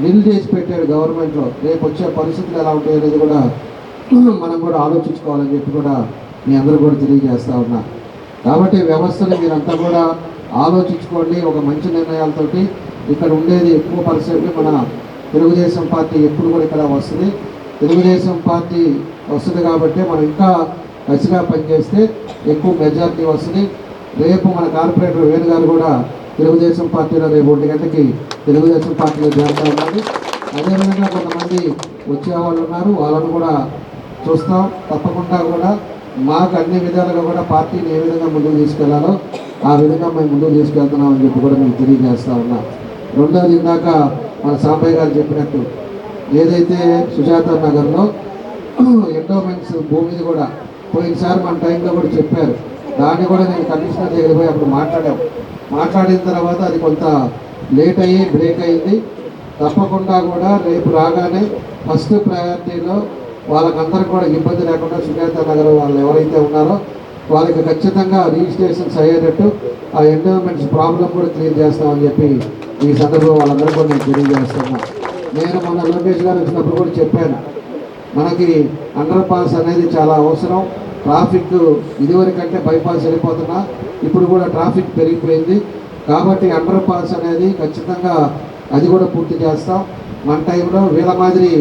నిల్ చేసి పెట్టాడు గవర్నమెంట్లో. రేపు వచ్చే పరిస్థితులు ఎలా ఉంటాయి అనేది కూడా మనం కూడా ఆలోచించుకోవాలని చెప్పి కూడా మీ అందరూ కూడా తెలియజేస్తూ ఉన్నా. కాబట్టి వ్యవస్థను మీరంతా కూడా ఆలోచించుకోండి. ఒక మంచి నిర్ణయాలతోటి ఇక్కడ ఉండేది ఎక్కువ పర్సెంట్ మన తెలుగుదేశం పార్టీ ఎప్పుడు కూడా ఇక్కడ వస్తుంది. తెలుగుదేశం పార్టీ వస్తుంది కాబట్టి మనం ఇంకా కసిగా పనిచేస్తే ఎక్కువ మెజారిటీ వస్తుంది. రేపు మన కార్పొరేటర్ వేణు గారు కూడా తెలుగుదేశం పార్టీలో రేపు 1 గంటకి తెలుగుదేశం పార్టీలో చేరుతూ ఉన్నారు. అదేవిధంగా కొంతమంది వచ్చేవాళ్ళు ఉన్నారు, వాళ్ళను కూడా చూస్తాం. తప్పకుండా కూడా మాకు అన్ని విధాలుగా కూడా పార్టీని ఏ విధంగా ముందుకు తీసుకెళ్లాలో ఆ విధంగా మేము ముందుకు తీసుకెళ్తున్నామని చెప్పి కూడా మేము తెలియజేస్తూ ఉన్నాం. రెండోది, ఇందాక మన సాంబయ్య గారు చెప్పినట్టు ఏదైతే సుజాత నగర్లో ఎండోమెంట్స్ భూమిని కూడా పోయినసారి మన టైంలో కూడా చెప్పారు. దాన్ని కూడా నేను కమిషనర్ దగ్గర పోయి అప్పుడు మాట్లాడిన తర్వాత అది కొంత లేట్ అయ్యి బ్రేక్ అయింది. తప్పకుండా కూడా రేపు రాగానే ఫస్ట్ ప్రయారిటీలో వాళ్ళకందరికి కూడా ఇబ్బంది లేకుండా సుజాత నగర్ వాళ్ళు ఎవరైతే ఉన్నారో వాళ్ళకి ఖచ్చితంగా రిజిస్ట్రేషన్స్ అయ్యేటట్టు ఆ ఎండోమెంట్స్ ప్రాబ్లం కూడా క్లియర్ చేస్తామని చెప్పి ఈ సందర్భంలో వాళ్ళందరూ కూడా నేను తెలియజేస్తున్నా. నేను మొన్న లోకేష్ గారు వచ్చినప్పుడు కూడా చెప్పాను, మనకి అండర్ పాస్ అనేది చాలా అవసరం. ట్రాఫిక్ ఇదివరకంటే బైపాస్ వెళ్ళిపోతున్నా, ఇప్పుడు కూడా ట్రాఫిక్ పెరిగిపోయింది. కాబట్టి అండర్ పాస్ అనేది ఖచ్చితంగా అది కూడా పూర్తి చేస్తాం. మన టైంలో వీళ్ళ మాదిరి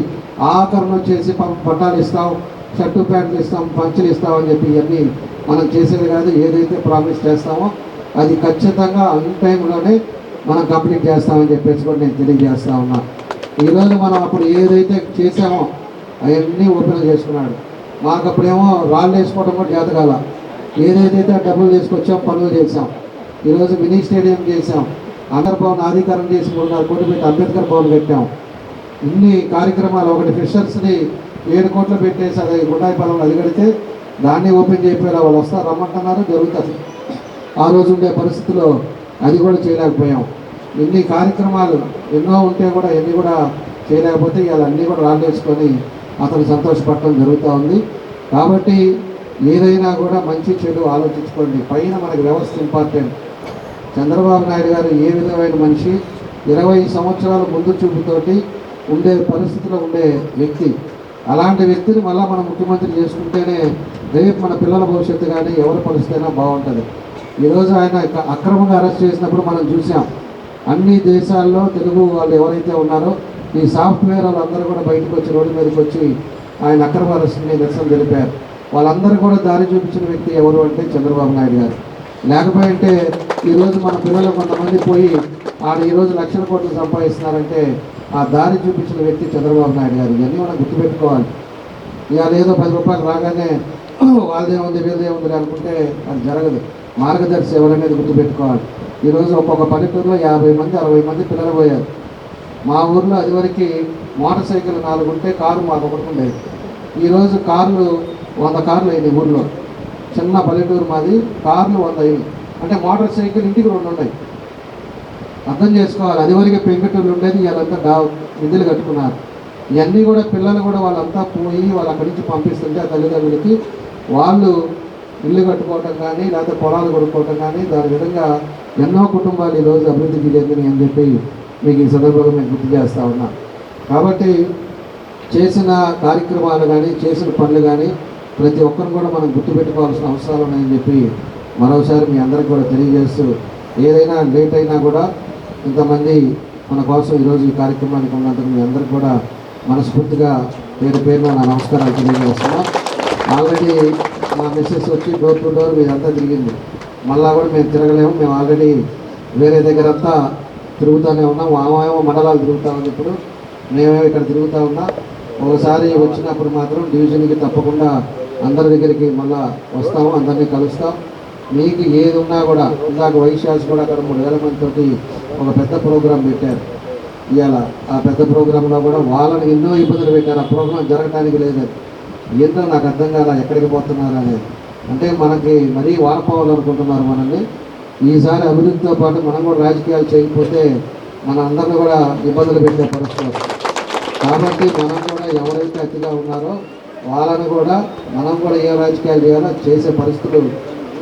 ఆకరణ చేసి పట్టాలు ఇస్తాం, షర్టు ప్యాంట్లు ఇస్తాం, పంచులు ఇస్తామని చెప్పి ఇవన్నీ మనం చేసేది కాదు. ఏదైతే ప్రామిస్ చేస్తామో అది ఖచ్చితంగా అన్ టైంలోనే మనం కంప్లీట్ చేస్తామని చెప్పేసి కూడా నేను తెలియజేస్తా ఉన్నా. ఈరోజు మనం అప్పుడు ఏదైతే చేసామో అవన్నీ ఓపెన్ చేసుకున్నాడు. మాకు అప్పుడేమో రాళ్ళు వేసుకోవడం కూడా జాతకాల. ఏదైతే డబ్బులు తీసుకొచ్చాం, పనులు చేసాం. ఈరోజు మినీ స్టేడియం చేసాం, అండర్ భవన్ ఆధీకరణ చేసి 3.5 కోట్లు పెట్టి అంబేద్కర్ భవన్ పెట్టాం. ఇన్ని కార్యక్రమాలు, ఒకటి ఫిషర్స్ని 7 కోట్లు పెట్టేసి అది గుండాయిపాలెంలో అది కడితే దాన్ని ఓపెన్ చేయకపోయేలా వాళ్ళు వస్తారు, రమ్మంటున్నారు, జరుగుతుంది. ఆ రోజు ఉండే పరిస్థితుల్లో అది కూడా చేయలేకపోయాం. ఇన్ని కార్యక్రమాలు ఎన్నో ఉంటే కూడా ఎన్ని కూడా చేయలేకపోతే ఇవాళ అన్నీ కూడా రాళ్ళేసుకొని అతను సంతోషపడటం జరుగుతూ ఉంది. కాబట్టి ఏదైనా కూడా మంచి చెడు ఆలోచించుకోండి. పైన మనకి వ్యవస్థ ఇంపార్టెంట్. చంద్రబాబు నాయుడు గారు ఏ విధమైన మనిషి, 20 సంవత్సరాల ముందు చూపుతోటి ఉండే పరిస్థితిలో ఉండే వ్యక్తి. అలాంటి వ్యక్తిని మళ్ళీ మనం ముఖ్యమంత్రి చేసుకుంటేనే రేపు మన పిల్లల భవిష్యత్తు కానీ ఎవరి పరిస్థితి అయినా బాగుంటుంది. ఈరోజు ఆయన అక్రమంగా అరెస్ట్ చేసినప్పుడు మనం చూసాం. అన్ని దేశాల్లో తెలుగు వాళ్ళు ఎవరైతే ఉన్నారో ఈ సాఫ్ట్వేర్ వాళ్ళందరూ కూడా బయటకు వచ్చి రోడ్డు మీదకి వచ్చి ఆయన అక్రమ అరెస్ట్ని నిరసన తెలిపారు. వాళ్ళందరూ కూడా దారి చూపించిన వ్యక్తి ఎవరు అంటే చంద్రబాబు నాయుడు గారు. లేకపోయింటే ఈరోజు మన పిల్లలు కొంతమంది పోయి ఈరోజు లక్షల కోట్లు సంపాదిస్తున్నారంటే ఆ దారి చూపించిన వ్యక్తి చంద్రబాబు నాయుడు గారు. ఇవన్నీ మనం గుర్తుపెట్టుకోవాలి. ఇవాళ ఏదో 10 రూపాయలు రాగానే వాళ్ళదేముంది వీళ్ళదేముంది అనుకుంటే అది జరగదు. మార్గదర్శి ఎవరనేది గుర్తుపెట్టుకోవాలి. ఈరోజు ఒక్కొక్క పల్లెటూరులో 50 మంది 60 మంది పిల్లలు పోయారు. మా ఊర్లో అదివరకు మోటార్ సైకిల్ 4 ఉంటే కారు మాకు ఒకటి ఉండేది. ఈరోజు కార్లు 100 కార్లు అయింది ఊర్లో. చిన్న పల్లెటూరు మాది, కార్లు 100 అయింది. అంటే మోటార్ సైకిల్ ఇంటికి 2 ఉన్నాయి. అర్థం చేసుకోవాలి. అదివరకు పెంకుటూళ్ళు ఉండేది, వీళ్ళంతా విధులు కట్టుకున్నారు. ఇవన్నీ కూడా పిల్లలు కూడా వాళ్ళంతా పోయి వాళ్ళు అక్కడి నుంచి పంపిస్తుంటే ఆ తల్లిదండ్రులకి వాళ్ళు ఇల్లు కట్టుకోవటం కానీ లేకపోతే పొలాలు కొనుక్కోవటం కానీ దాని విధంగా ఎన్నో కుటుంబాలు ఈరోజు అభివృద్ధికి చెందినాయి అని చెప్పి మీకు ఈ సందర్భంగా మేము గుర్తు చేస్తూ ఉన్నా. కాబట్టి చేసిన కార్యక్రమాలు కానీ చేసిన పనులు కానీ ప్రతి ఒక్కరు కూడా మనం గుర్తుపెట్టుకోవాల్సిన అవసరాలు ఉన్నాయని చెప్పి మరోసారి మీ అందరికీ కూడా తెలియజేస్తూ, ఏదైనా లేట్ అయినా కూడా ఇంతమంది మన కోసం ఈరోజు ఈ కార్యక్రమానికి ఉన్నందుకు మీ అందరికీ కూడా మనస్ఫూర్తిగా పేరు పేరున నా నమస్కారాలు తెలియజేస్తున్నాం. ఆల్రెడీ మా మిస్సెస్ వచ్చి డోర్ టు డోర్ మీదంతా తిరిగింది. మళ్ళా కూడా మేము తిరగలేము. మేము ఆల్రెడీ వేరే దగ్గర అంతా తిరుగుతూనే ఉన్నాం. ఆమెమో మండలాలు తిరుగుతూ ఉంది. ఇప్పుడు మేమేమో ఇక్కడ తిరుగుతూ ఉన్నాం. ఒకసారి వచ్చినప్పుడు మాత్రం డివిజన్కి తప్పకుండా అందరి దగ్గరికి మళ్ళా వస్తాము, అందరినీ కలుస్తాం. మీకు ఏది ఉన్నా కూడా ఇందాక వైశ్యాస్ కూడా అక్కడ 3,000 మందితోటి ఒక పెద్ద ప్రోగ్రాం పెట్టారు ఇవాళ. ఆ పెద్ద ప్రోగ్రాంలో కూడా వాళ్ళని ఎన్నో ఇబ్బందులు పెట్టారు. ఆ ప్రోగ్రాం జరగడానికి లేదని ఏంటో నాకు అర్థం కాదా ఎక్కడికి పోతున్నారు అనేది. అంటే మనకి మరీ వాడపోవాలనుకుంటున్నారు మనల్ని. ఈసారి అభివృద్ధితో పాటు మనం కూడా రాజకీయాలు చేయకపోతే మన అందరిని కూడా ఇబ్బందులు పెట్టే పరిస్థితి. కాబట్టి మనం కూడా ఎవరైతే అతిగా ఉన్నారో వాళ్ళని కూడా మనం కూడా ఏ రాజకీయాలు చేయాలో చేసే పరిస్థితులు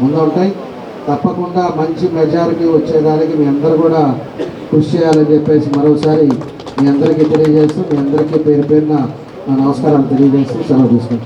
ముందుంటాయి. తప్పకుండా మంచి మెజారిటీ వచ్చేదానికి మీ అందరూ కూడా కృషి చేయాలని చెప్పేసి మరోసారి మీ అందరికీ తెలియజేస్తూ, మీ అందరికీ పేరు పేరున నా నమస్కారాలు తెలియజేస్తూ సెలవు తీసుకుంటాను.